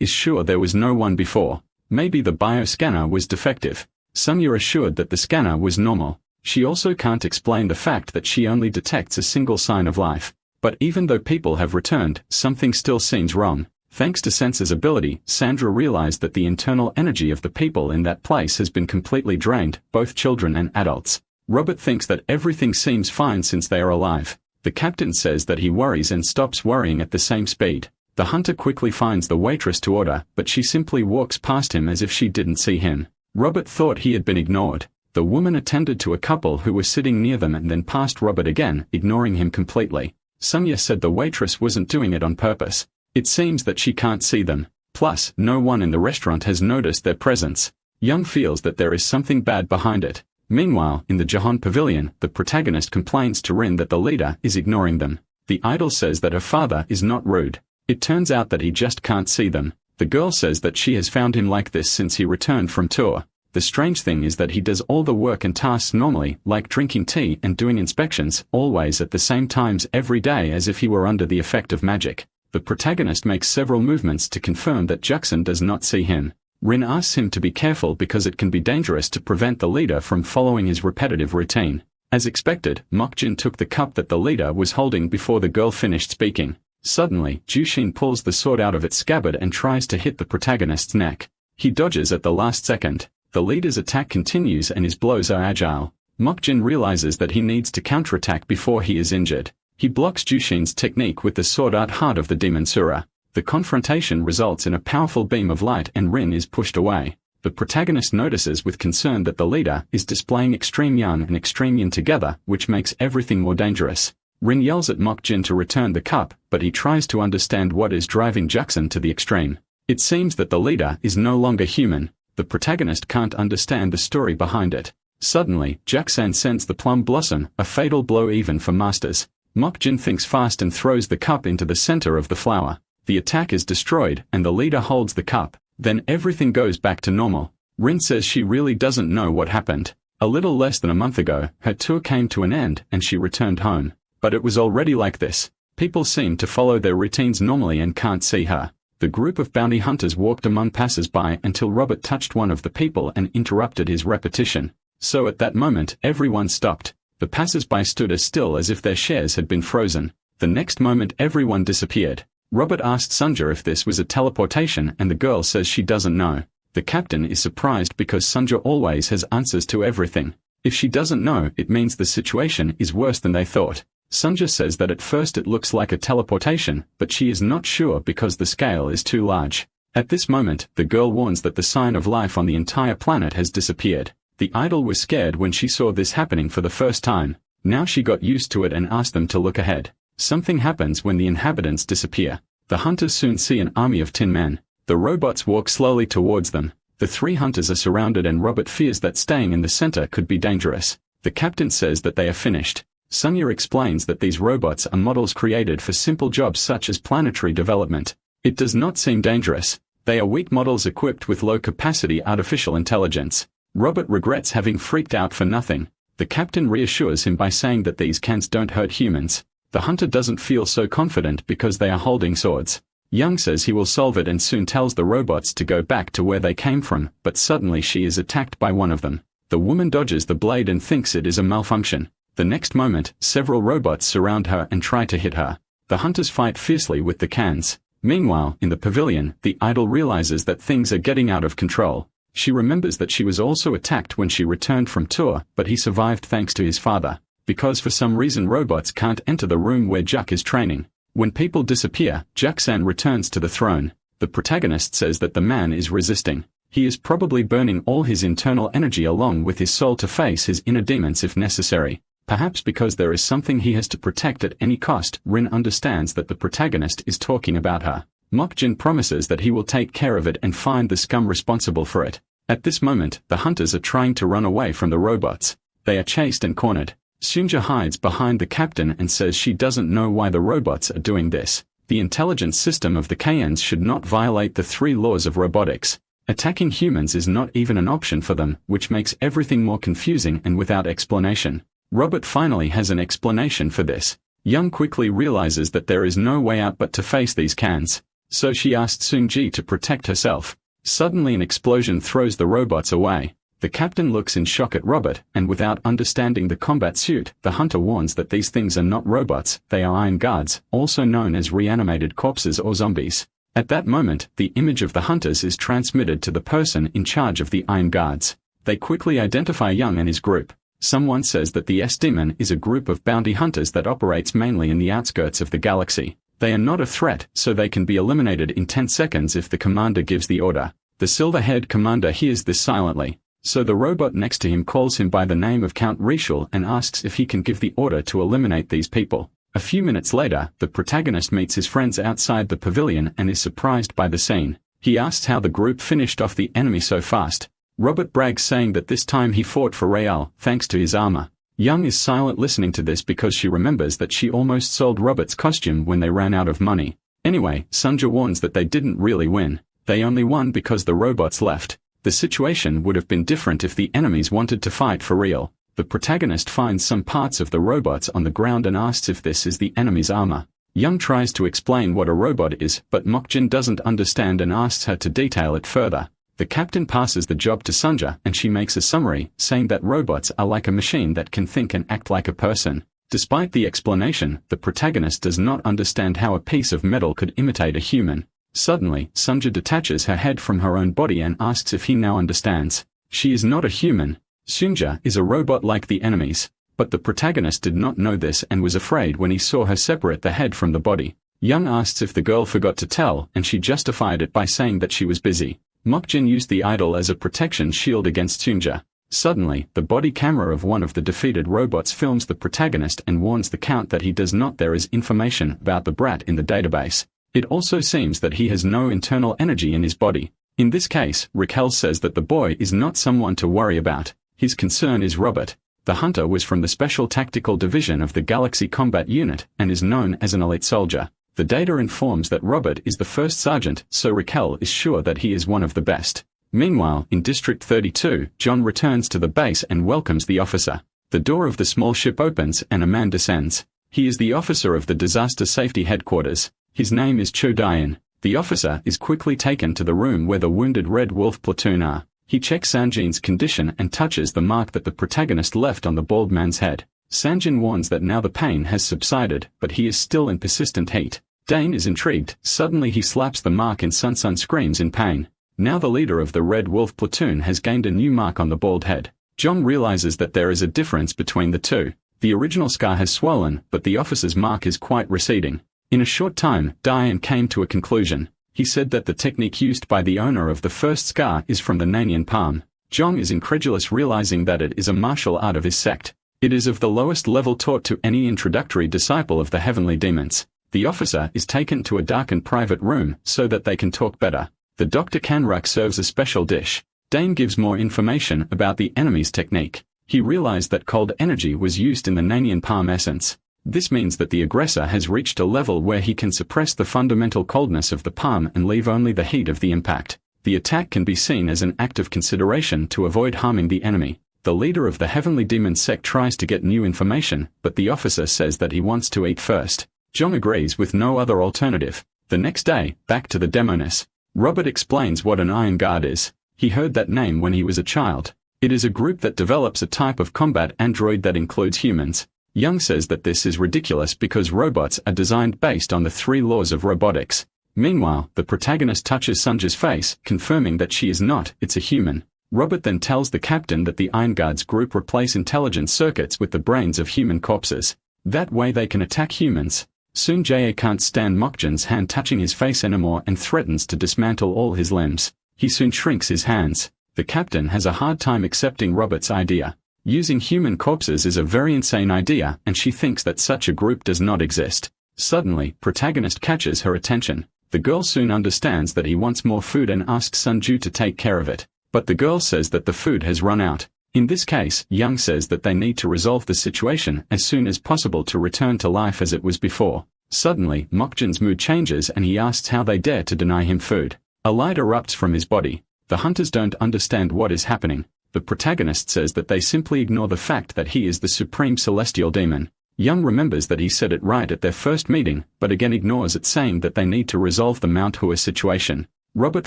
is sure there was no one before. Maybe the bioscanner was defective. Sunya assured that the scanner was normal. She also can't explain the fact that she only detects a single sign of life. But even though people have returned, something still seems wrong. Thanks to Sense's ability, Sandra realized that the internal energy of the people in that place has been completely drained, both children and adults. Robert thinks that everything seems fine since they are alive. The captain says that he worries and stops worrying at the same speed. The hunter quickly finds the waitress to order, but she simply walks past him as if she didn't see him. Robert thought he had been ignored. The woman attended to a couple who were sitting near them and then passed Robert again, ignoring him completely. Sunya said the waitress wasn't doing it on purpose. It seems that she can't see them. Plus, no one in the restaurant has noticed their presence. Young feels that there is something bad behind it. Meanwhile, in the Jahan pavilion, the protagonist complains to Rin that the leader is ignoring them. The idol says that her father is not rude. It turns out that he just can't see them. The girl says that she has found him like this since he returned from tour. The strange thing is that he does all the work and tasks normally, like drinking tea and doing inspections, always at the same times every day as if he were under the effect of magic. The protagonist makes several movements to confirm that Jackson does not see him. Rin asks him to be careful because it can be dangerous to prevent the leader from following his repetitive routine. As expected, Mokjin took the cup that the leader was holding before the girl finished speaking. Suddenly, Jushin pulls the sword out of its scabbard and tries to hit the protagonist's neck. He dodges at the last second. The leader's attack continues and his blows are agile. Mokjin realizes that he needs to counterattack before he is injured. He blocks Jushin's technique with the sword art heart of the demon Sura. The confrontation results in a powerful beam of light and Rin is pushed away. The protagonist notices with concern that the leader is displaying extreme yang and extreme yin together, which makes everything more dangerous. Rin yells at Mokjin to return the cup, but he tries to understand what is driving Jackson to the extreme. It seems that the leader is no longer human. The protagonist can't understand the story behind it. Suddenly, Jackson sends the plum blossom, a fatal blow even for masters. Mokjin thinks fast and throws the cup into the center of the flower. The attack is destroyed, and the leader holds the cup. Then everything goes back to normal. Rin says she really doesn't know what happened. A little less than a month ago, her tour came to an end and she returned home. But it was already like this. People seem to follow their routines normally and can't see her. The group of bounty hunters walked among passers-by until Robert touched one of the people and interrupted his repetition. So at that moment, everyone stopped. The passers-by stood as still as if their shares had been frozen. The next moment everyone disappeared. Robert asked Sunja if this was a teleportation and the girl says she doesn't know. The captain is surprised because Sunja always has answers to everything. If she doesn't know, it means the situation is worse than they thought. Sunja says that at first it looks like a teleportation, but she is not sure because the scale is too large. At this moment, the girl warns that the sign of life on the entire planet has disappeared. The idol was scared when she saw this happening for the first time. Now she got used to it and asked them to look ahead. Something happens when the inhabitants disappear. The hunters soon see an army of tin men. The robots walk slowly towards them. The three hunters are surrounded and Robert fears that staying in the center could be dangerous. The captain says that they are finished. Sunya explains that these robots are models created for simple jobs such as planetary development. It does not seem dangerous. They are weak models equipped with low-capacity artificial intelligence. Robert regrets having freaked out for nothing. The captain reassures him by saying that these cans don't hurt humans. The hunter doesn't feel so confident because they are holding swords. Young says he will solve it and soon tells the robots to go back to where they came from, but suddenly she is attacked by one of them. The woman dodges the blade and thinks it is a malfunction. The next moment, several robots surround her and try to hit her. The hunters fight fiercely with the cans. Meanwhile, in the pavilion, the idol realizes that things are getting out of control. She remembers that she was also attacked when she returned from tour, but he survived thanks to his father. Because for some reason robots can't enter the room where Jack is training. When people disappear, Jack-san returns to the throne. The protagonist says that the man is resisting. He is probably burning all his internal energy along with his soul to face his inner demons if necessary. Perhaps because there is something he has to protect at any cost. Rin understands that the protagonist is talking about her. Mokjin promises that he will take care of it and find the scum responsible for it. At this moment, the hunters are trying to run away from the robots. They are chased and cornered. Sunja hides behind the captain and says she doesn't know why the robots are doing this. The intelligence system of the Kaans should not violate the 3 laws of robotics. Attacking humans is not even an option for them, which makes everything more confusing and without explanation. Robert finally has an explanation for this. Young quickly realizes that there is no way out but to face these cans. So she asked Sunji to protect herself. Suddenly an explosion throws the robots away. The captain looks in shock at Robert, and without understanding the combat suit, the hunter warns that these things are not robots, they are iron guards, also known as reanimated corpses or zombies. At that moment, the image of the hunters is transmitted to the person in charge of the iron guards. They quickly identify Young and his group. Someone says that the S-Demon is a group of bounty hunters that operates mainly in the outskirts of the galaxy. They are not a threat, so they can be eliminated in 10 seconds if the commander gives the order. The silver-haired commander hears this silently. So the robot next to him calls him by the name of Count Rishul and asks if he can give the order to eliminate these people. A few minutes later, the protagonist meets his friends outside the pavilion and is surprised by the scene. He asks how the group finished off the enemy so fast. Robert brags saying that this time he fought for Rael, thanks to his armor. Young is silent listening to this because she remembers that she almost sold Robert's costume when they ran out of money. Anyway, Sunja warns that they didn't really win. They only won because the robots left. The situation would have been different if the enemies wanted to fight for real. The protagonist finds some parts of the robots on the ground and asks if this is the enemy's armor. Young tries to explain what a robot is, but Mokjin doesn't understand and asks her to detail it further. The captain passes the job to Sunja and she makes a summary, saying that robots are like a machine that can think and act like a person. Despite the explanation, the protagonist does not understand how a piece of metal could imitate a human. Suddenly, Sunja detaches her head from her own body and asks if he now understands. She is not a human. Sunja is a robot like the enemies. But the protagonist did not know this and was afraid when he saw her separate the head from the body. Young asks if the girl forgot to tell, and she justified it by saying that she was busy. Mokjin used the idol as a protection shield against Sunja. Suddenly, the body camera of one of the defeated robots films the protagonist and warns the count that he does not. There is information about the brat in the database. It also seems that he has no internal energy in his body. In this case, Raquel says that the boy is not someone to worry about. His concern is Robert. The hunter was from the Special Tactical Division of the Galaxy Combat Unit and is known as an elite soldier. The data informs that Robert is the first sergeant, so Raquel is sure that he is one of the best. Meanwhile, in District 32, John returns to the base and welcomes the officer. The door of the small ship opens and a man descends. He is the officer of the Disaster Safety Headquarters. His name is Cho Dian. The officer is quickly taken to the room where the wounded Red Wolf platoon are. He checks Sanjin's condition and touches the mark that the protagonist left on the bald man's head. Sanjin warns that now the pain has subsided, but he is still in persistent heat. Dane is intrigued. Suddenly he slaps the mark and Sun screams in pain. Now the leader of the Red Wolf platoon has gained a new mark on the bald head. John realizes that there is a difference between the two. The original scar has swollen, but the officer's mark is quite receding. In a short time, Diane came to a conclusion. He said that the technique used by the owner of the first scar is from the Nanian palm. John is incredulous, realizing that it is a martial art of his sect. It is of the lowest level taught to any introductory disciple of the heavenly demons. The officer is taken to a dark and private room so that they can talk better. The Dr. Kanruk serves a special dish. Dane gives more information about the enemy's technique. He realized that cold energy was used in the Nanian palm essence. This means that the aggressor has reached a level where he can suppress the fundamental coldness of the palm and leave only the heat of the impact. The attack can be seen as an act of consideration to avoid harming the enemy. The leader of the Heavenly Demon sect tries to get new information, but the officer says that he wants to eat first. John agrees with no other alternative. The next day, back to the Demonis. Robert explains what an Iron Guard is. He heard that name when he was a child. It is a group that develops a type of combat android that includes humans. Young says that this is ridiculous because robots are designed based on the 3 laws of robotics. Meanwhile, the protagonist touches Sunja's face, confirming that she is not, it's a human. Robert then tells the captain that the Iron Guards group replace intelligence circuits with the brains of human corpses. That way they can attack humans. Soon Jae can't stand Mokjin's hand touching his face anymore and threatens to dismantle all his limbs. He soon shrinks his hands. The captain has a hard time accepting Robert's idea. Using human corpses is a very insane idea, and she thinks that such a group does not exist. Suddenly, protagonist catches her attention. The girl soon understands that he wants more food and asks Sunju to take care of it. But the girl says that the food has run out. In this case, Young says that they need to resolve the situation as soon as possible to return to life as it was before. Suddenly, Mokjin's mood changes and he asks how they dare to deny him food. A light erupts from his body. The hunters don't understand what is happening. The protagonist says that they simply ignore the fact that he is the supreme celestial demon. Young remembers that he said it right at their first meeting, but again ignores it, saying that they need to resolve the Manhwa situation. Robert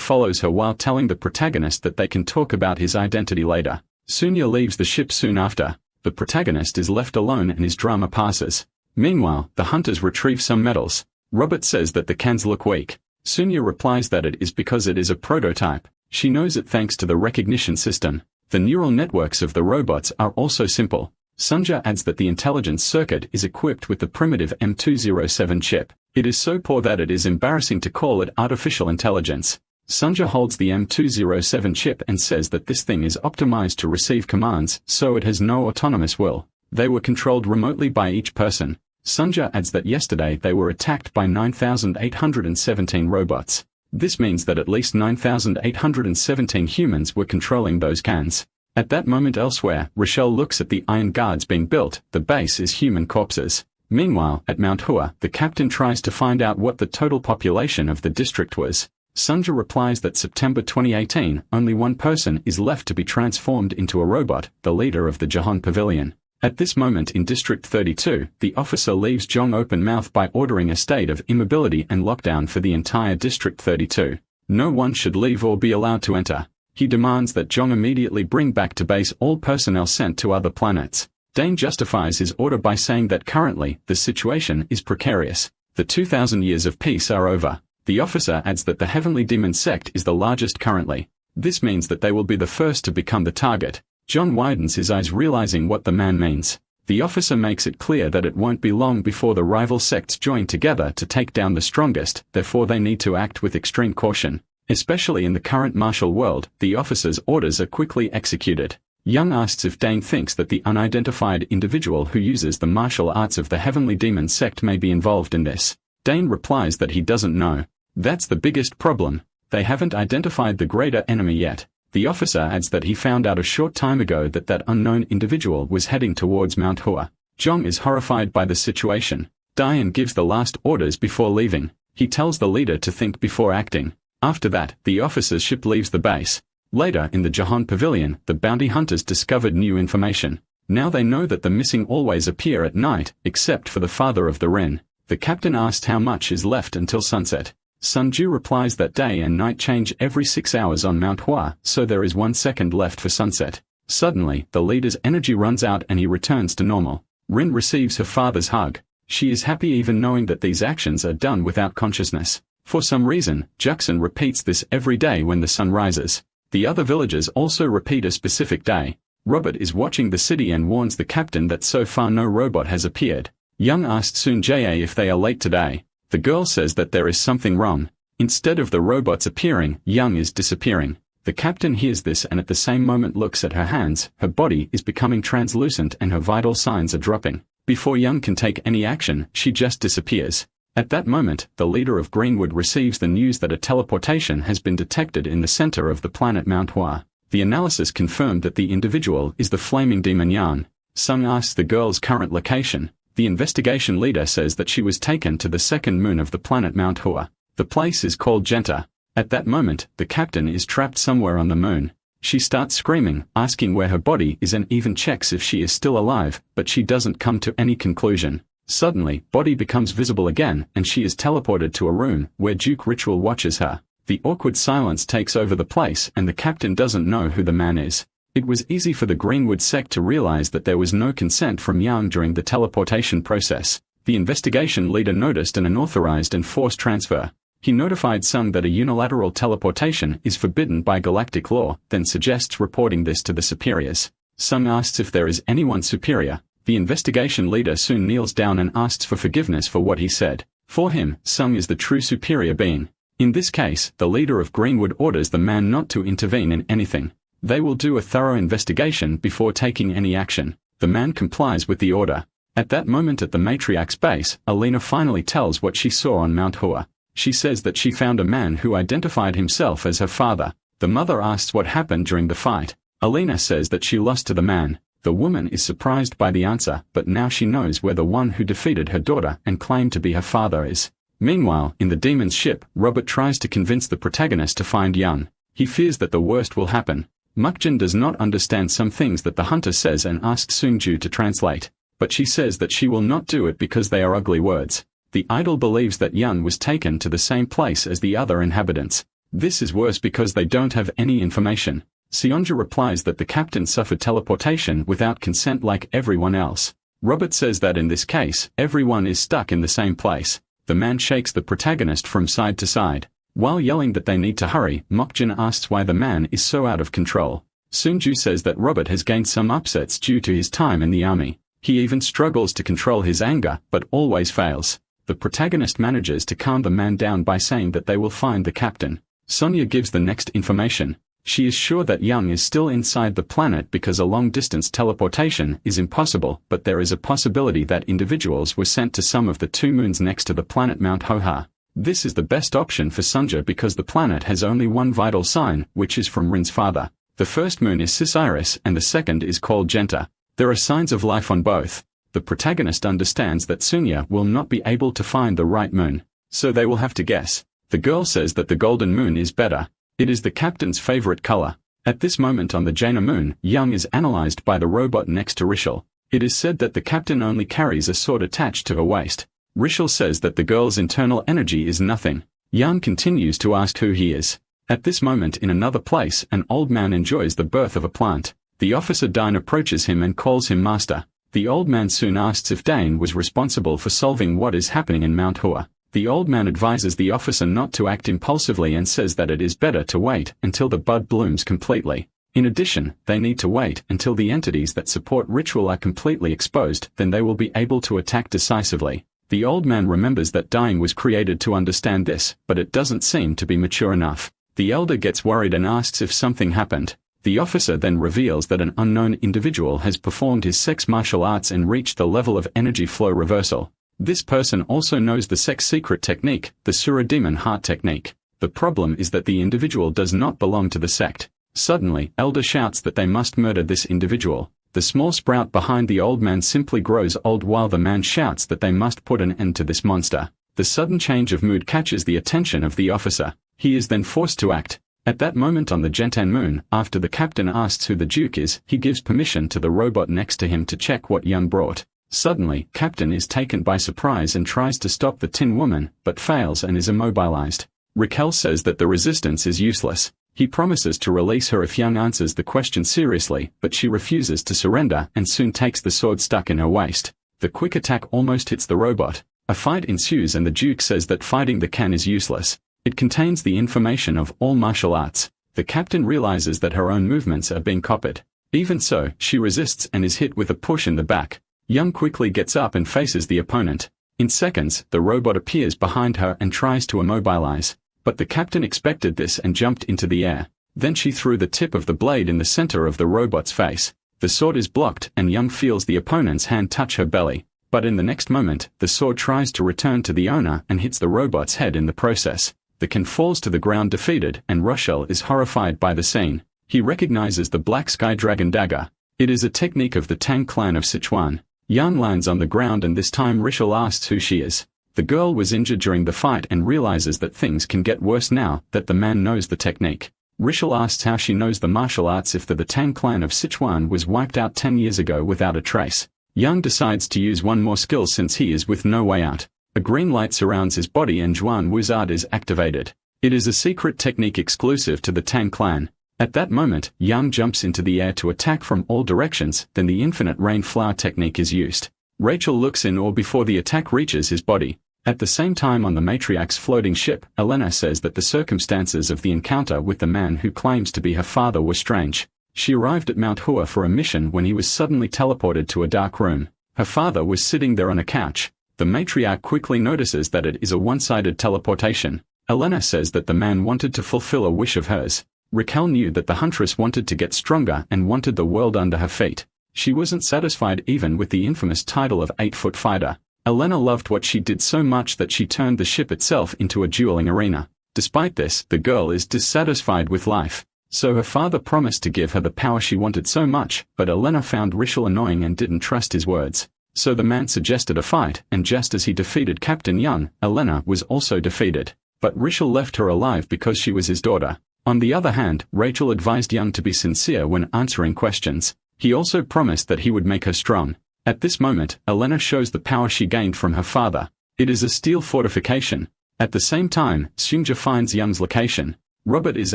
follows her while telling the protagonist that they can talk about his identity later. Sunya leaves the ship soon after. The protagonist is left alone and his drama passes. Meanwhile, the hunters retrieve some medals. Robert says that the cans look weak. Sunya replies that it is because it is a prototype. She knows it thanks to the recognition system. The neural networks of the robots are also simple. Sunja adds that the intelligence circuit is equipped with the primitive M207 chip. It is so poor that it is embarrassing to call it artificial intelligence. Sunja holds the M207 chip and says that this thing is optimized to receive commands, so it has no autonomous will. They were controlled remotely by each person. Sunja adds that yesterday they were attacked by 9,817 robots. This means that at least 9,817 humans were controlling those cans. At that moment elsewhere, Rochelle looks at the iron guards being built. The base is human corpses. Meanwhile, at Manhwa, the captain tries to find out what the total population of the district was. Sunja replies that September 2018, only one person is left to be transformed into a robot, the leader of the Jahan Pavilion. At this moment in District 32, the officer leaves Jong open mouth by ordering a state of immobility and lockdown for the entire District 32. No one should leave or be allowed to enter. He demands that Jong immediately bring back to base all personnel sent to other planets. Dane justifies his order by saying that currently, the situation is precarious. The 2,000 years of peace are over. The officer adds that the Heavenly Demon sect is the largest currently. This means that they will be the first to become the target. John widens his eyes, realizing what the man means. The officer makes it clear that it won't be long before the rival sects join together to take down the strongest, therefore they need to act with extreme caution. Especially in the current martial world, the officer's orders are quickly executed. Young asks if Dane thinks that the unidentified individual who uses the martial arts of the Heavenly Demon sect may be involved in this. Dane replies that he doesn't know. That's the biggest problem. They haven't identified the greater enemy yet. The officer adds that he found out a short time ago that that unknown individual was heading towards Manhwa. Jong is horrified by the situation. Diane gives the last orders before leaving. He tells the leader to think before acting. After that, the officer's ship leaves the base. Later in the Jahan Pavilion, the bounty hunters discovered new information. Now they know that the missing always appear at night, except for the father of the Ren. The captain asked how much is left until sunset. Sunju replies that day and night change every 6 hours on Manhwa, so there is 1 second left for sunset. Suddenly, the leader's energy runs out and he returns to normal. Rin receives her father's hug. She is happy even knowing that these actions are done without consciousness. For some reason, Jackson repeats this every day when the sun rises. The other villagers also repeat a specific day. Robert is watching the city and warns the captain that so far no robot has appeared. Young asks Soon Jae if they are late today. The girl says that there is something wrong. Instead of the robots appearing, Young is disappearing. The captain hears this and at the same moment looks at her hands. Her body is becoming translucent and her vital signs are dropping. Before Young can take any action, she just disappears. At that moment, the leader of Greenwood receives the news that a teleportation has been detected in the center of the planet Manhwa. The analysis confirmed that the individual is the flaming demon Yan. Sung asks the girl's current location. The investigation leader says that she was taken to the second moon of the planet Manhwa. The place is called Genta. At that moment, the captain is trapped somewhere on the moon. She starts screaming, asking where her body is and even checks if she is still alive, but she doesn't come to any conclusion. Suddenly, body becomes visible again, and she is teleported to a room, where Duke Ritual watches her. The awkward silence takes over the place, and the captain doesn't know who the man is. It was easy for the Greenwood sect to realize that there was no consent from Yang during the teleportation process. The investigation leader noticed an unauthorized and forced transfer. He notified Sung that a unilateral teleportation is forbidden by galactic law, then suggests reporting this to the superiors. Sung asks if there is anyone superior. The investigation leader soon kneels down and asks for forgiveness for what he said. For him, Sung is the true superior being. In this case, the leader of Greenwood orders the man not to intervene in anything. They will do a thorough investigation before taking any action. The man complies with the order. At that moment at the matriarch's base, Alina finally tells what she saw on Manhwa. She says that she found a man who identified himself as her father. The mother asks what happened during the fight. Alina says that she lost to the man. The woman is surprised by the answer, but now she knows where the one who defeated her daughter and claimed to be her father is. Meanwhile, in the demon's ship, Robert tries to convince the protagonist to find Young. He fears that the worst will happen. Mukjin does not understand some things that the hunter says and asks Sunju to translate, but she says that she will not do it because they are ugly words. The idol believes that Yun was taken to the same place as the other inhabitants. This is worse because they don't have any information. Seonja replies that the captain suffered teleportation without consent like everyone else. Robert says that in this case, everyone is stuck in the same place. The man shakes the protagonist from side to side. While yelling that they need to hurry, Mokjin asks why the man is so out of control. Sunju says that Robert has gained some upsets due to his time in the army. He even struggles to control his anger, but always fails. The protagonist manages to calm the man down by saying that they will find the captain. Sonia gives the next information. She is sure that Young is still inside the planet because a long-distance teleportation is impossible, but there is a possibility that individuals were sent to some of the 2 moons next to the planet Mount Hoha. This is the best option for Sunja because the planet has only one vital sign, which is from Rin's father. The first moon is Cis-Iris and the second is called Genta. There are signs of life on both. The protagonist understands that Sunya will not be able to find the right moon, so they will have to guess. The girl says that the golden moon is better. It is the captain's favorite color. At this moment on the Jaina moon, Young is analyzed by the robot next to Rishal. It is said that the captain only carries a sword attached to her waist. Rishal says that the girl's internal energy is nothing. Young continues to ask who he is. At this moment in another place, an old man enjoys the birth of a plant. The officer Dane approaches him and calls him master. The old man soon asks if Dane was responsible for solving what is happening in Mount Hua. The old man advises the officer not to act impulsively and says that it is better to wait until the bud blooms completely. In addition, they need to wait until the entities that support ritual are completely exposed, then they will be able to attack decisively. The old man remembers that dying was created to understand this, but it doesn't seem to be mature enough. The elder gets worried and asks if something happened. The officer then reveals that an unknown individual has performed his sex martial arts and reached the level of energy flow reversal. This person also knows the sex secret technique, the Sura Demon Heart technique. The problem is that the individual does not belong to the sect. Suddenly, Elder shouts that they must murder this individual. The small sprout behind the old man simply grows old while the man shouts that they must put an end to this monster. The sudden change of mood catches the attention of the officer. He is then forced to act. At that moment on the Gentan moon, after the captain asks who the Duke is, he gives permission to the robot next to him to check what Young brought. Suddenly, Captain is taken by surprise and tries to stop the Tin Woman, but fails and is immobilized. Raquel says that the resistance is useless. He promises to release her if Young answers the question seriously, but she refuses to surrender and soon takes the sword stuck in her waist. The quick attack almost hits the robot. A fight ensues and the Duke says that fighting the can is useless. It contains the information of all martial arts. The captain realizes that her own movements are being copied. Even so, she resists and is hit with a push in the back. Young quickly gets up and faces the opponent. In seconds, the robot appears behind her and tries to immobilize. But the captain expected this and jumped into the air. Then she threw the tip of the blade in the center of the robot's face. The sword is blocked and Young feels the opponent's hand touch her belly. But in the next moment, the sword tries to return to the owner and hits the robot's head in the process. The can falls to the ground defeated and Rochelle is horrified by the scene. He recognizes the Black Sky Dragon dagger. It is a technique of the Tang clan of Sichuan. Yan lands on the ground and this time Rishal asks who she is. The girl was injured during the fight and realizes that things can get worse now that the man knows the technique. Rishal asks how she knows the martial arts if the Tang clan of Sichuan was wiped out 10 years ago without a trace. Yang decides to use one more skill since he is with no way out. A green light surrounds his body and Zhuan Wuzard is activated. It is a secret technique exclusive to the Tang clan. At that moment, Yang jumps into the air to attack from all directions, then the infinite rain flower technique is used. Rachel looks in awe before the attack reaches his body. At the same time on the matriarch's floating ship, Elena says that the circumstances of the encounter with the man who claims to be her father were strange. She arrived at Mount Hua for a mission when he was suddenly teleported to a dark room. Her father was sitting there on a couch. The matriarch quickly notices that it is a one-sided teleportation. Elena says that the man wanted to fulfill a wish of hers. Raquel knew that the huntress wanted to get stronger and wanted the world under her feet. She wasn't satisfied even with the infamous title of 8-foot fighter. Elena loved what she did so much that she turned the ship itself into a dueling arena. Despite this, the girl is dissatisfied with life. So her father promised to give her the power she wanted so much, but Elena found Rishal annoying and didn't trust his words. So the man suggested a fight, and just as he defeated Captain Young, Elena was also defeated. But Rishal left her alive because she was his daughter. On the other hand, Rachel advised Young to be sincere when answering questions. He also promised that he would make her strong. At this moment, Elena shows the power she gained from her father. It is a steel fortification. At the same time, Sunja finds Young's location. Robert is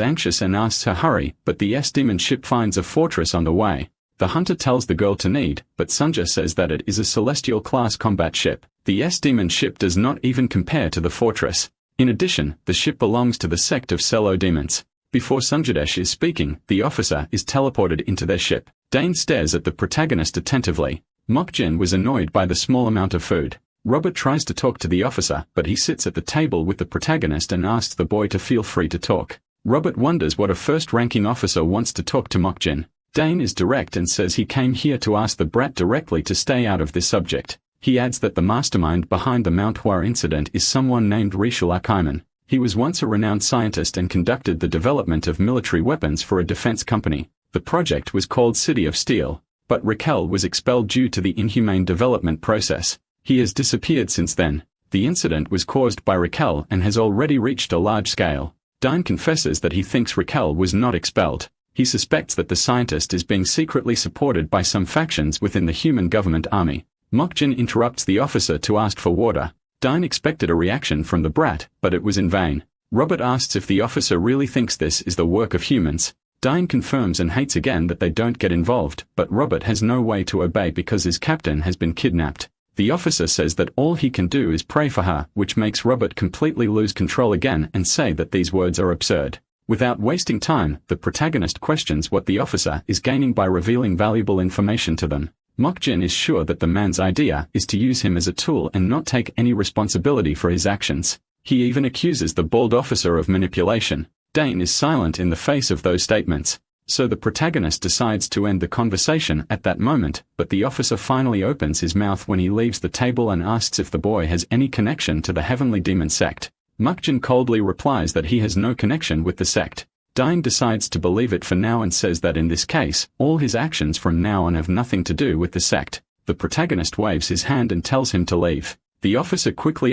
anxious and asks her hurry, but the S-demon ship finds a fortress on the way. The hunter tells the girl to need, but Sunja says that it is a celestial-class combat ship. The S-demon ship does not even compare to the fortress. In addition, the ship belongs to the sect of Cello demons. Before Sunjadesh is speaking, the officer is teleported into their ship. Dane stares at the protagonist attentively. Mokjin was annoyed by the small amount of food. Robert tries to talk to the officer, but he sits at the table with the protagonist and asks the boy to feel free to talk. Robert wonders what a first-ranking officer wants to talk to Mokjin. Dane is direct and says he came here to ask the brat directly to stay out of this subject. He adds that the mastermind behind the Manhwa incident is someone named Rishal Akiman. He was once a renowned scientist and conducted the development of military weapons for a defense company. The project was called City of Steel, but Raquel was expelled due to the inhumane development process. He has disappeared since then. The incident was caused by Raquel and has already reached a large scale. Dine confesses that he thinks Raquel was not expelled. He suspects that the scientist is being secretly supported by some factions within the human government army. Mokjin interrupts the officer to ask for water. Dine expected a reaction from the brat, but it was in vain. Robert asks if the officer really thinks this is the work of humans. Dine confirms and hates again that they don't get involved, but Robert has no way to obey because his captain has been kidnapped. The officer says that all he can do is pray for her, which makes Robert completely lose control again and say that these words are absurd. Without wasting time, the protagonist questions what the officer is gaining by revealing valuable information to them. Mokjin is sure that the man's idea is to use him as a tool and not take any responsibility for his actions. He even accuses the bald officer of manipulation. Dane is silent in the face of those statements. So the protagonist decides to end the conversation at that moment, but the officer finally opens his mouth when he leaves the table and asks if the boy has any connection to the Heavenly Demon sect. Mokjin coldly replies that he has no connection with the sect. Dine decides to believe it for now and says that in this case, all his actions from now on have nothing to do with the sect. The protagonist waves his hand and tells him to leave. The officer quickly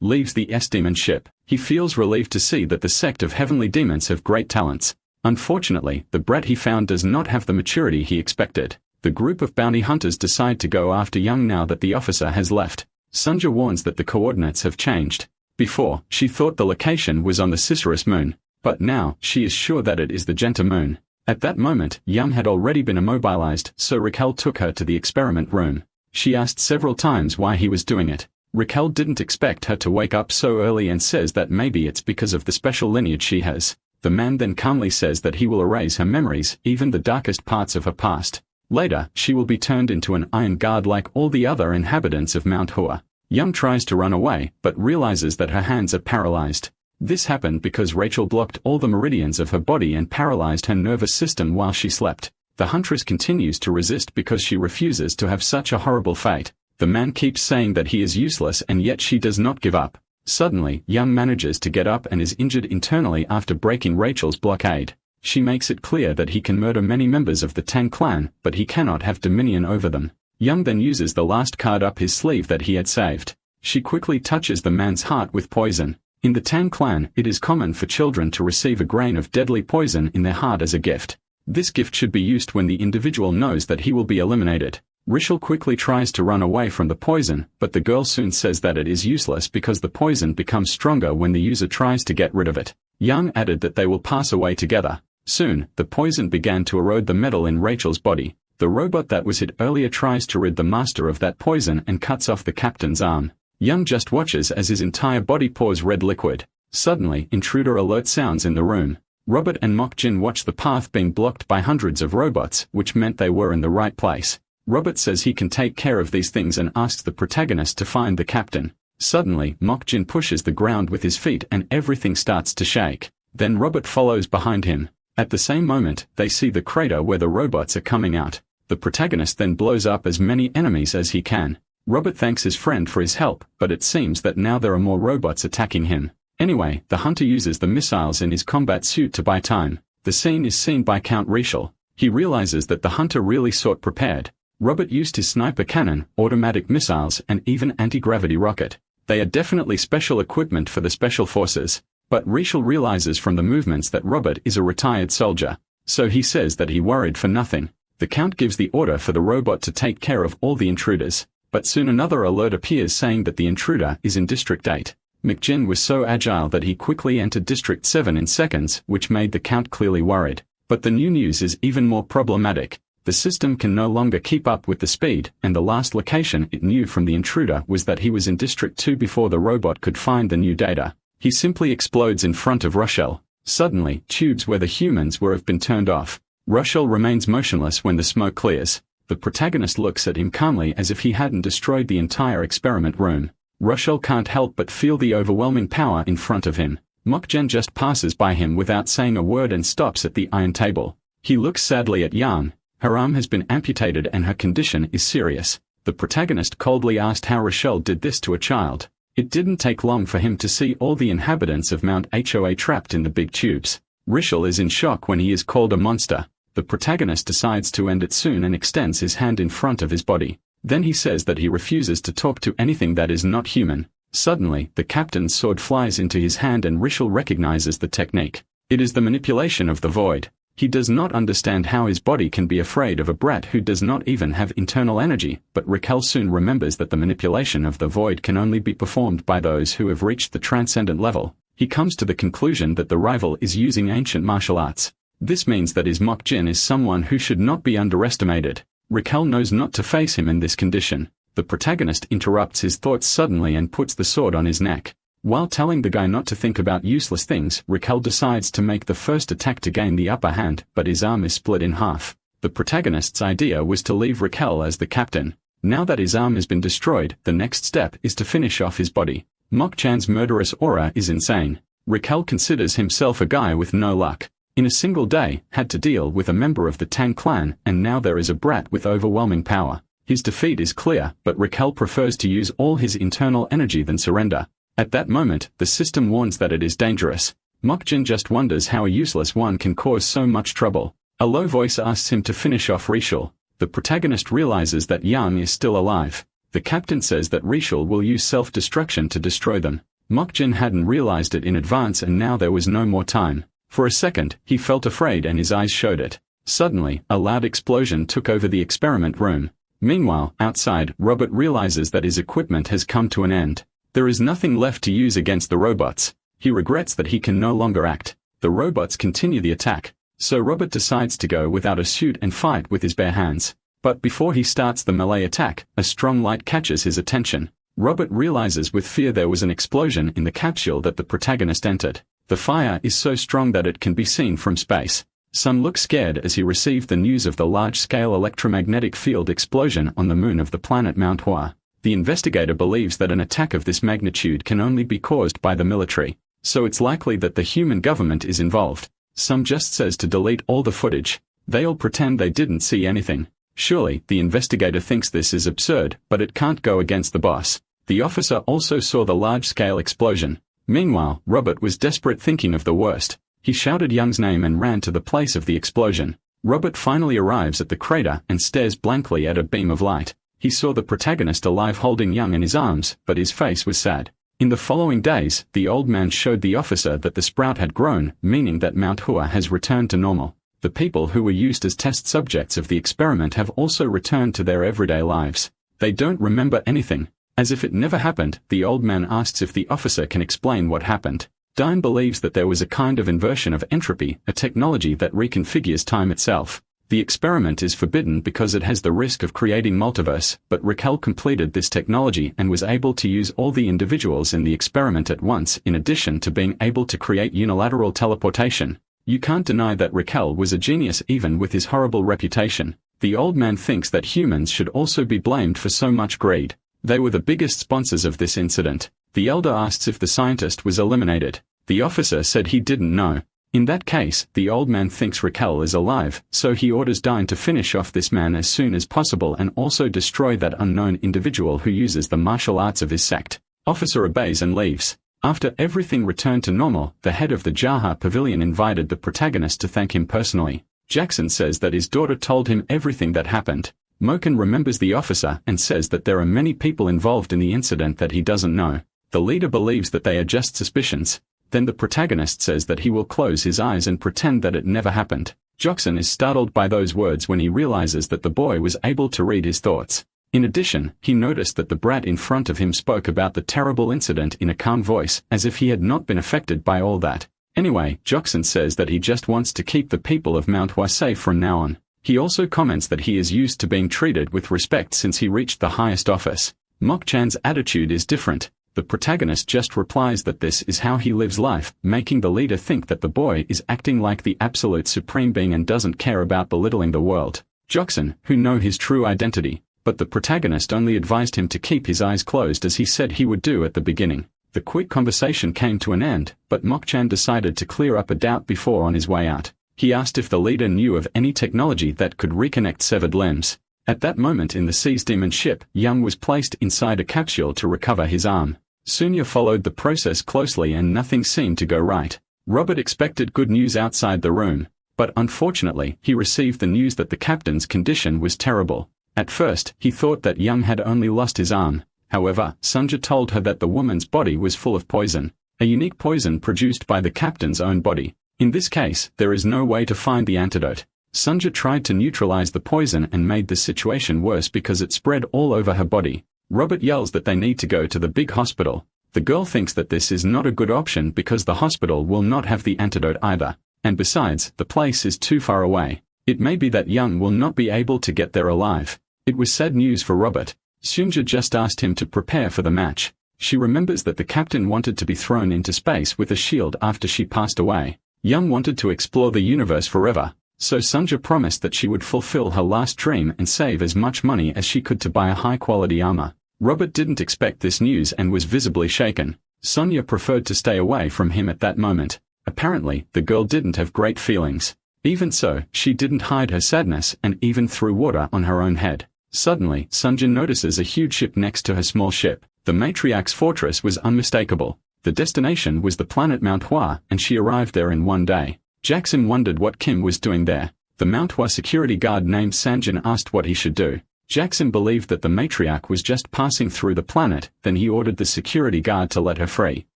leaves the S-demon ship. He feels relieved to see that the sect of heavenly demons have great talents. Unfortunately, the brat he found does not have the maturity he expected. The group of bounty hunters decide to go after Young now that the officer has left. Sunja warns that the coordinates have changed. Before, she thought the location was on the Cicerus moon, but now, she is sure that it is the Genta moon. At that moment, Young had already been immobilized, so Raquel took her to the experiment room. She asked several times why he was doing it. Raquel didn't expect her to wake up so early and says that maybe it's because of the special lineage she has. The man then calmly says that he will erase her memories, even the darkest parts of her past. Later, she will be turned into an iron guard like all the other inhabitants of Manhwa. Young tries to run away, but realizes that her hands are paralyzed. This happened because Rachel blocked all the meridians of her body and paralyzed her nervous system while she slept. The huntress continues to resist because she refuses to have such a horrible fate. The man keeps saying that he is useless and yet she does not give up. Suddenly, Young manages to get up and is injured internally after breaking Rachel's blockade. She makes it clear that he can murder many members of the Tang clan, but he cannot have dominion over them. Young then uses the last card up his sleeve that he had saved. She quickly touches the man's heart with poison. In the Tang clan, it is common for children to receive a grain of deadly poison in their heart as a gift. This gift should be used when the individual knows that he will be eliminated. Rishal quickly tries to run away from the poison, but the girl soon says that it is useless because the poison becomes stronger when the user tries to get rid of it. Young added that they will pass away together. Soon, the poison began to erode the metal in Rachel's body. The robot that was hit earlier tries to rid the master of that poison and cuts off the captain's arm. Young just watches as his entire body pours red liquid. Suddenly, intruder alert sounds in the room. Robert and Mokjin watch the path being blocked by hundreds of robots, which meant they were in the right place. Robert says he can take care of these things and asks the protagonist to find the captain. Suddenly, Mokjin pushes the ground with his feet and everything starts to shake. Then Robert follows behind him. At the same moment, they see the crater where the robots are coming out. The protagonist then blows up as many enemies as he can. Robert thanks his friend for his help, but it seems that now there are more robots attacking him. Anyway, the hunter uses the missiles in his combat suit to buy time. The scene is seen by Count Rishal. He realizes that the hunter really sought prepared. Robert used his sniper cannon, automatic missiles, and even anti-gravity rocket. They are definitely special equipment for the special forces. But Rishal realizes from the movements that Robert is a retired soldier. So he says that he worried for nothing. The Count gives the order for the robot to take care of all the intruders. But soon another alert appears saying that the intruder is in District 8. McGinn was so agile that he quickly entered District 7 in seconds, which made the Count clearly worried. But the new news is even more problematic. The system can no longer keep up with the speed, and the last location it knew from the intruder was that he was in District 2 before the robot could find the new data. He simply explodes in front of Rochelle. Suddenly, tubes where the humans were have been turned off. Rochelle remains motionless when the smoke clears. The protagonist looks at him calmly as if he hadn't destroyed the entire experiment room. Rochelle can't help but feel the overwhelming power in front of him. Mokjen just passes by him without saying a word and stops at the iron table. He looks sadly at Yang. Her arm has been amputated and her condition is serious. The protagonist coldly asked how Rochelle did this to a child. It didn't take long for him to see all the inhabitants of Mount Hoa trapped in the big tubes. Rishal is in shock when he is called a monster. The protagonist decides to end it soon and extends his hand in front of his body. Then he says that he refuses to talk to anything that is not human. Suddenly, the captain's sword flies into his hand and Rishal recognizes the technique. It is the manipulation of the void. He does not understand how his body can be afraid of a brat who does not even have internal energy, but Raquel soon remembers that the manipulation of the void can only be performed by those who have reached the transcendent level. He comes to the conclusion that the rival is using ancient martial arts. This means that his Mokjin is someone who should not be underestimated. Raquel knows not to face him in this condition. The protagonist interrupts his thoughts suddenly and puts the sword on his neck. While telling the guy not to think about useless things, Raquel decides to make the first attack to gain the upper hand, but his arm is split in half. The protagonist's idea was to leave Raquel as the captain. Now that his arm has been destroyed, the next step is to finish off his body. Mok-chan's murderous aura is insane. Raquel considers himself a guy with no luck. In a single day, had to deal with a member of the Tang clan, and now there is a brat with overwhelming power. His defeat is clear, but Raquel prefers to use all his internal energy than surrender. At that moment, the system warns that it is dangerous. Mokjin just wonders how a useless one can cause so much trouble. A low voice asks him to finish off Rishal. The protagonist realizes that Yang is still alive. The captain says that Rishal will use self-destruction to destroy them. Mokjin hadn't realized it in advance and now there was no more time. For a second, he felt afraid and his eyes showed it. Suddenly, a loud explosion took over the experiment room. Meanwhile, outside, Robert realizes that his equipment has come to an end. There is nothing left to use against the robots. He regrets that he can no longer act. The robots continue the attack. So Robert decides to go without a suit and fight with his bare hands. But before he starts the melee attack, a strong light catches his attention. Robert realizes with fear there was an explosion in the capsule that the protagonist entered. The fire is so strong that it can be seen from space. Sun looks scared as he received the news of the large-scale electromagnetic field explosion on the moon of the planet Manhwa. The investigator believes that an attack of this magnitude can only be caused by the military, so it's likely that the human government is involved. Some just says to delete all the footage. They all pretend they didn't see anything. Surely, the investigator thinks this is absurd, but it can't go against the boss. The officer also saw the large-scale explosion. Meanwhile, Robert was desperate thinking of the worst. He shouted Young's name and ran to the place of the explosion. Robert finally arrives at the crater and stares blankly at a beam of light. He saw the protagonist alive holding Young in his arms, but his face was sad. In the following days, the old man showed the officer that the sprout had grown, meaning that Mount Hua has returned to normal. The people who were used as test subjects of the experiment have also returned to their everyday lives. They don't remember anything. As if it never happened, the old man asks if the officer can explain what happened. Dine believes that there was a kind of inversion of entropy, a technology that reconfigures time itself. The experiment is forbidden because it has the risk of creating multiverse, but Raquel completed this technology and was able to use all the individuals in the experiment at once in addition to being able to create unilateral teleportation. You can't deny that Raquel was a genius even with his horrible reputation. The old man thinks that humans should also be blamed for so much greed. They were the biggest sponsors of this incident. The elder asks if the scientist was eliminated. The officer said he didn't know. In that case, the old man thinks Raquel is alive, so he orders Dine to finish off this man as soon as possible and also destroy that unknown individual who uses the martial arts of his sect. Officer obeys and leaves. After everything returned to normal, the head of the Jaha Pavilion invited the protagonist to thank him personally. Jackson says that his daughter told him everything that happened. Moken remembers the officer and says that there are many people involved in the incident that he doesn't know. The leader believes that they are just suspicions. Then the protagonist says that he will close his eyes and pretend that it never happened. Jokson is startled by those words when he realizes that the boy was able to read his thoughts. In addition, he noticed that the brat in front of him spoke about the terrible incident in a calm voice, as if he had not been affected by all that. Anyway, Jokson says that he just wants to keep the people of Manhwa safe from now on. He also comments that he is used to being treated with respect since he reached the highest office. Mokchan's attitude is different. The protagonist just replies that this is how he lives life, making the leader think that the boy is acting like the absolute supreme being and doesn't care about belittling the world. Jokson, who know his true identity, but the protagonist only advised him to keep his eyes closed as he said he would do at the beginning. The quick conversation came to an end, but Mokchan decided to clear up a doubt before on his way out. He asked if the leader knew of any technology that could reconnect severed limbs. At that moment in the Sea's demon ship, Young was placed inside a capsule to recover his arm. Sunya followed the process closely and nothing seemed to go right. Robert expected good news outside the room, but unfortunately, he received the news that the captain's condition was terrible. At first, he thought that Young had only lost his arm. However, Sunja told her that the woman's body was full of poison, a unique poison produced by the captain's own body. In this case, there is no way to find the antidote. Sunja tried to neutralize the poison and made the situation worse because it spread all over her body. Robert yells that they need to go to the big hospital. The girl thinks that this is not a good option because the hospital will not have the antidote either. And besides, the place is too far away. It may be that Young will not be able to get there alive. It was sad news for Robert. Sunja just asked him to prepare for the match. She remembers that the captain wanted to be thrown into space with a shield after she passed away. Young wanted to explore the universe forever, so Sunja promised that she would fulfill her last dream and save as much money as she could to buy a high-quality armor. Robert didn't expect this news and was visibly shaken. Sonia preferred to stay away from him at that moment. Apparently, the girl didn't have great feelings. Even so, she didn't hide her sadness and even threw water on her own head. Suddenly, Sunja notices a huge ship next to her small ship. The matriarch's fortress was unmistakable. The destination was the planet Manhwa, and she arrived there in one day. Jackson wondered what Kim was doing there. The Manhwa security guard named Sanjin asked what he should do. Jackson believed that the matriarch was just passing through the planet, then he ordered the security guard to let her free.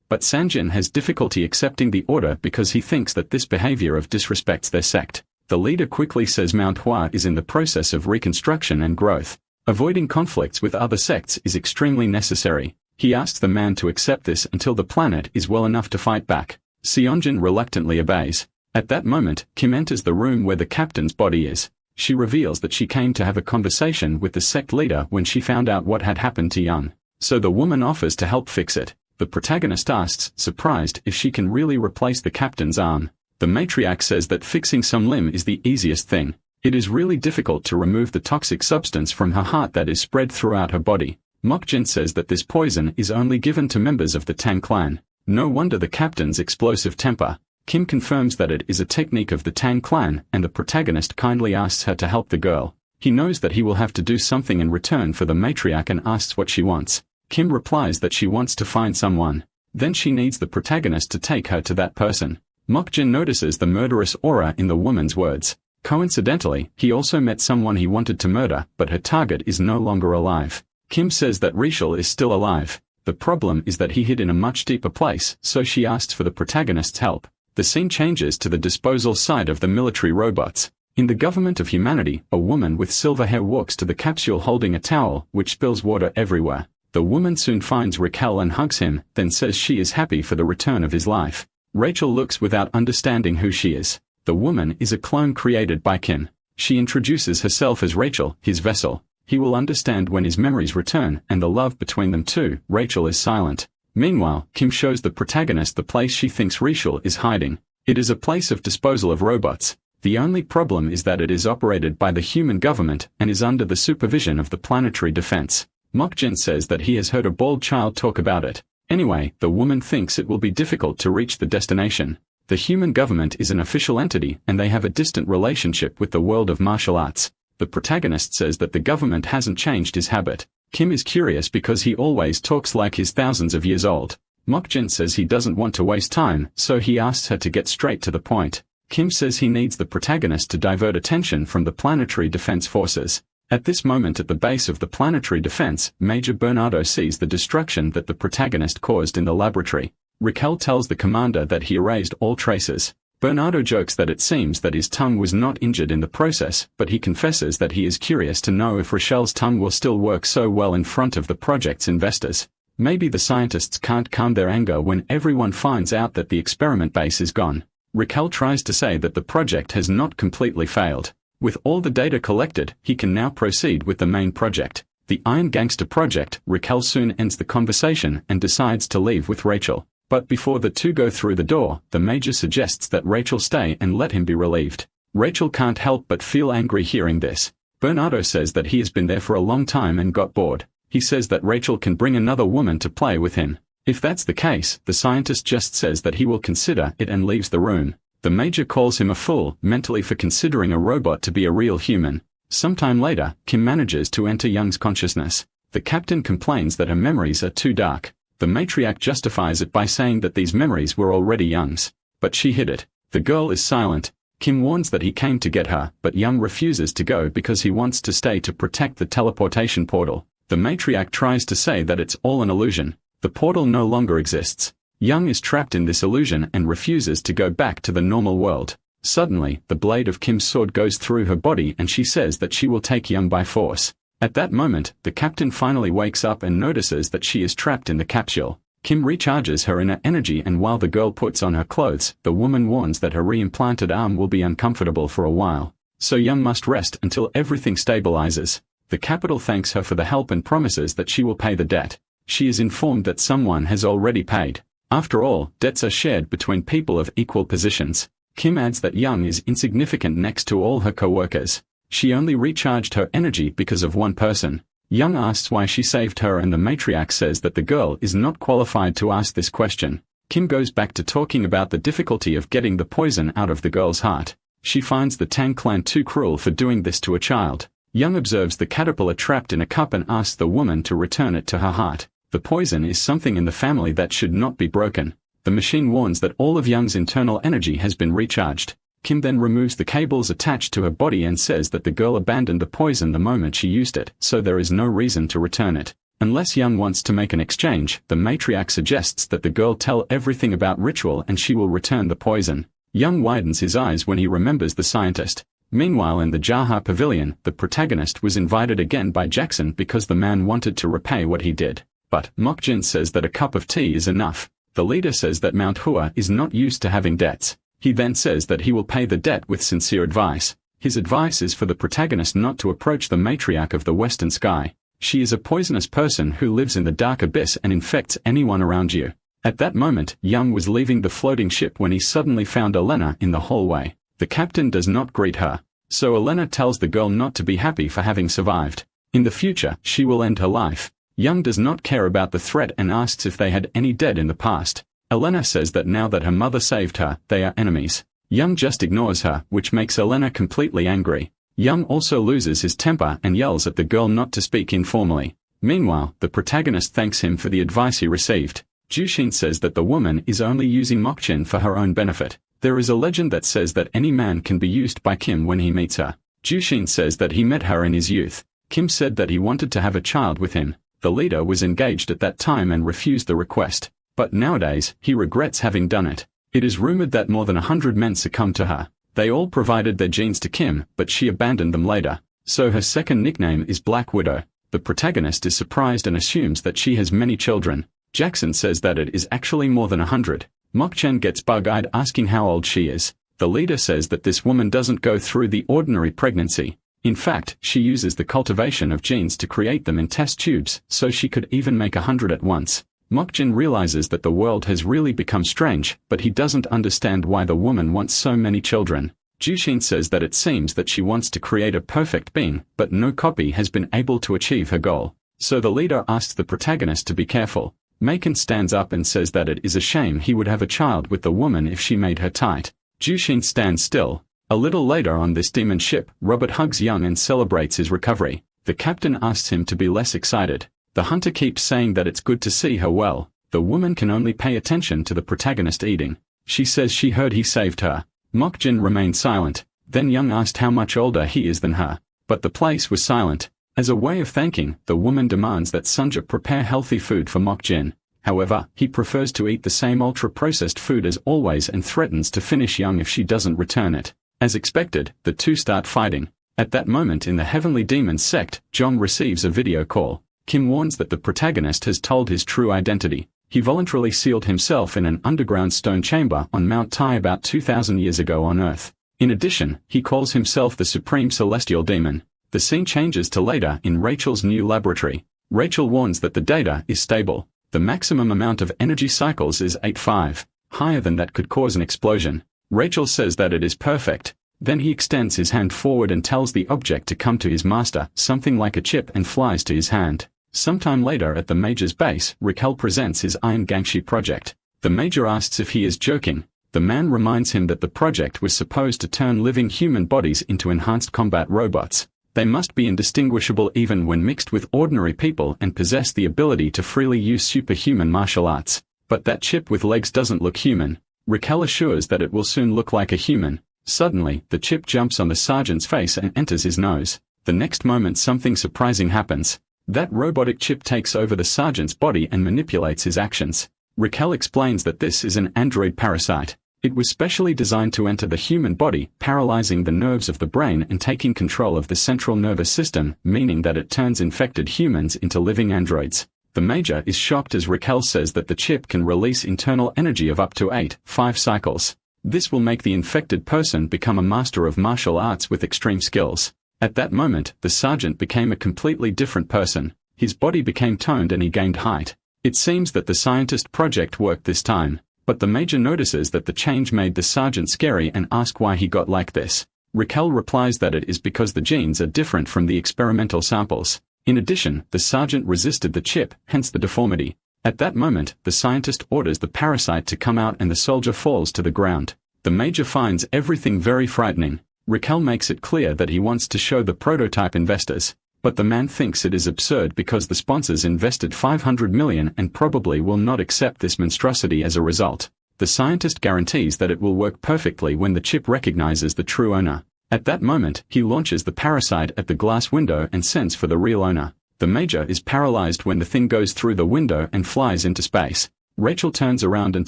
But Sanjin has difficulty accepting the order because he thinks that this behavior disrespects their sect. The leader quickly says Manhwa is in the process of reconstruction and growth. Avoiding conflicts with other sects is extremely necessary. He asks the man to accept this until the planet is well enough to fight back. Seonjin reluctantly obeys. At that moment, Kim enters the room where the captain's body is. She reveals that she came to have a conversation with the sect leader when she found out what had happened to Young. So the woman offers to help fix it. The protagonist asks, surprised, if she can really replace the captain's arm. The matriarch says that fixing some limb is the easiest thing. It is really difficult to remove the toxic substance from her heart that is spread throughout her body. Mokjin says that this poison is only given to members of the Tang clan. No wonder the captain's explosive temper. Kim confirms that it is a technique of the Tang clan, and the protagonist kindly asks her to help the girl. He knows that he will have to do something in return for the matriarch and asks what she wants. Kim replies that she wants to find someone. Then she needs the protagonist to take her to that person. Mokjin notices the murderous aura in the woman's words. Coincidentally, he also met someone he wanted to murder, but her target is no longer alive. Kim says that Rishal is still alive. The problem is that he hid in a much deeper place, so she asks for the protagonist's help. The scene changes to the disposal side of the military robots. In the government of humanity, a woman with silver hair walks to the capsule holding a towel, which spills water everywhere. The woman soon finds Raquel and hugs him, then says she is happy for the return of his life. Rachel looks without understanding who she is. The woman is a clone created by Kim. She introduces herself as Rachel, his vessel. He will understand when his memories return, and the love between them two. Rachel is silent. Meanwhile, Kim shows the protagonist the place she thinks Rishal is hiding. It is a place of disposal of robots. The only problem is that it is operated by the human government and is under the supervision of the planetary defense. Mokjin says that he has heard a bald child talk about it. Anyway, the woman thinks it will be difficult to reach the destination. The human government is an official entity and they have a distant relationship with the world of martial arts. The protagonist says that the government hasn't changed his habit. Kim is curious because he always talks like he's thousands of years old. Mokjin says he doesn't want to waste time, so he asks her to get straight to the point. Kim says he needs the protagonist to divert attention from the planetary defense forces. At this moment at the base of the planetary defense, Major Bernardo sees the destruction that the protagonist caused in the laboratory. Raquel tells the commander that he erased all traces. Bernardo jokes that it seems that his tongue was not injured in the process, but he confesses that he is curious to know if Rachel's tongue will still work so well in front of the project's investors. Maybe the scientists can't calm their anger when everyone finds out that the experiment base is gone. Raquel tries to say that the project has not completely failed. With all the data collected, he can now proceed with the main project, the Iron Gangster project. Raquel soon ends the conversation and decides to leave with Rachel. But before the two go through the door, the Major suggests that Rachel stay and let him be relieved. Rachel can't help but feel angry hearing this. Bernardo says that he has been there for a long time and got bored. He says that Rachel can bring another woman to play with him. If that's the case, the scientist just says that he will consider it and leaves the room. The Major calls him a fool mentally for considering a robot to be a real human. Sometime later, Kim manages to enter Young's consciousness. The captain complains that her memories are too dark. The matriarch justifies it by saying that these memories were already Young's. But she hid it. The girl is silent. Kim warns that he came to get her, but Young refuses to go because he wants to stay to protect the teleportation portal. The matriarch tries to say that it's all an illusion. The portal no longer exists. Young is trapped in this illusion and refuses to go back to the normal world. Suddenly, the blade of Kim's sword goes through her body and she says that she will take Young by force. At that moment, the captain finally wakes up and notices that she is trapped in the capsule. Kim recharges her inner energy, and while the girl puts on her clothes, the woman warns that her reimplanted arm will be uncomfortable for a while. So Young must rest until everything stabilizes. The capital thanks her for the help and promises that she will pay the debt. She is informed that someone has already paid. After all, debts are shared between people of equal positions. Kim adds that Young is insignificant next to all her co-workers. She only recharged her energy because of one person. Young asks why she saved her, and the matriarch says that the girl is not qualified to ask this question. Kim goes back to talking about the difficulty of getting the poison out of the girl's heart. She finds the Tang clan too cruel for doing this to a child. Young observes the caterpillar trapped in a cup and asks the woman to return it to her heart. The poison is something in the family that should not be broken. The machine warns that all of Young's internal energy has been recharged. Kim then removes the cables attached to her body and says that the girl abandoned the poison the moment she used it, so there is no reason to return it. Unless Young wants to make an exchange, the matriarch suggests that the girl tell everything about ritual and she will return the poison. Young widens his eyes when he remembers the scientist. Meanwhile, in the Jaha Pavilion, the protagonist was invited again by Jackson because the man wanted to repay what he did. But Mokjin says that a cup of tea is enough. The leader says that Manhwa is not used to having debts. He then says that he will pay the debt with sincere advice. His advice is for the protagonist not to approach the matriarch of the Western Sky. She is a poisonous person who lives in the dark abyss and infects anyone around you. At that moment, Young was leaving the floating ship when he suddenly found Elena in the hallway. The captain does not greet her. So Elena tells the girl not to be happy for having survived. In the future, she will end her life. Young does not care about the threat and asks if they had any dead in the past. Elena says that now that her mother saved her, they are enemies. Young just ignores her, which makes Elena completely angry. Young also loses his temper and yells at the girl not to speak informally. Meanwhile, the protagonist thanks him for the advice he received. Jushin says that the woman is only using Mokjin for her own benefit. There is a legend that says that any man can be used by Kim when he meets her. Jushin says that he met her in his youth. Kim said that he wanted to have a child with him. The leader was engaged at that time and refused the request. But nowadays, he regrets having done it. It is rumored that more than 100 men succumbed to her. They all provided their genes to Kim, but she abandoned them later. So her second nickname is Black Widow. The protagonist is surprised and assumes that she has many children. Jackson says that it is actually more than 100. Mokchen gets bug-eyed asking how old she is. The leader says that this woman doesn't go through the ordinary pregnancy. In fact, she uses the cultivation of genes to create them in test tubes, so she could even make 100 at once. Mokjin realizes that the world has really become strange, but he doesn't understand why the woman wants so many children. Jushin says that it seems that she wants to create a perfect being, but no copy has been able to achieve her goal. So the leader asks the protagonist to be careful. Maken stands up and says that it is a shame he would have a child with the woman if she made her tight. Jushin stands still. A little later on this demon ship, Robert hugs Young and celebrates his recovery. The captain asks him to be less excited. The hunter keeps saying that it's good to see her well. The woman can only pay attention to the protagonist eating. She says she heard he saved her. Mokjin remained silent. Then Young asked how much older he is than her. But the place was silent. As a way of thanking, the woman demands that Sunja prepare healthy food for Mokjin. However, he prefers to eat the same ultra-processed food as always and threatens to finish Young if she doesn't return it. As expected, the two start fighting. At that moment in the Heavenly Demons sect, Jong receives a video call. Kim warns that the protagonist has told his true identity. He voluntarily sealed himself in an underground stone chamber on Mount Tai about 2,000 years ago on Earth. In addition, he calls himself the Supreme Celestial Demon. The scene changes to later in Rachel's new laboratory. Rachel warns that the data is stable. The maximum amount of energy cycles is 8.5. Higher than that could cause an explosion. Rachel says that it is perfect. Then he extends his hand forward and tells the object to come to his master, something like a chip, and flies to his hand. Sometime later at the Major's base, Raquel presents his Iron Gangshi project. The Major asks if he is joking. The man reminds him that the project was supposed to turn living human bodies into enhanced combat robots. They must be indistinguishable even when mixed with ordinary people and possess the ability to freely use superhuman martial arts. But that chip with legs doesn't look human. Raquel assures that it will soon look like a human. Suddenly, the chip jumps on the sergeant's face and enters his nose. The next moment something surprising happens. That robotic chip takes over the sergeant's body and manipulates his actions. Raquel explains that this is an android parasite. It was specially designed to enter the human body, paralyzing the nerves of the brain and taking control of the central nervous system, meaning that it turns infected humans into living androids. The Major is shocked as Raquel says that the chip can release internal energy of up to 8.5 cycles. This will make the infected person become a master of martial arts with extreme skills. At that moment, the sergeant became a completely different person. His body became toned and he gained height. It seems that the scientist project worked this time. But the Major notices that the change made the sergeant scary and asks why he got like this. Raquel replies that it is because the genes are different from the experimental samples. In addition, the sergeant resisted the chip, hence the deformity. At that moment, the scientist orders the parasite to come out and the soldier falls to the ground. The Major finds everything very frightening. Raquel makes it clear that he wants to show the prototype investors. But the man thinks it is absurd because the sponsors invested 500 million and probably will not accept this monstrosity as a result. The scientist guarantees that it will work perfectly when the chip recognizes the true owner. At that moment, he launches the parasite at the glass window and sends for the real owner. The Major is paralyzed when the thing goes through the window and flies into space. Rachel turns around and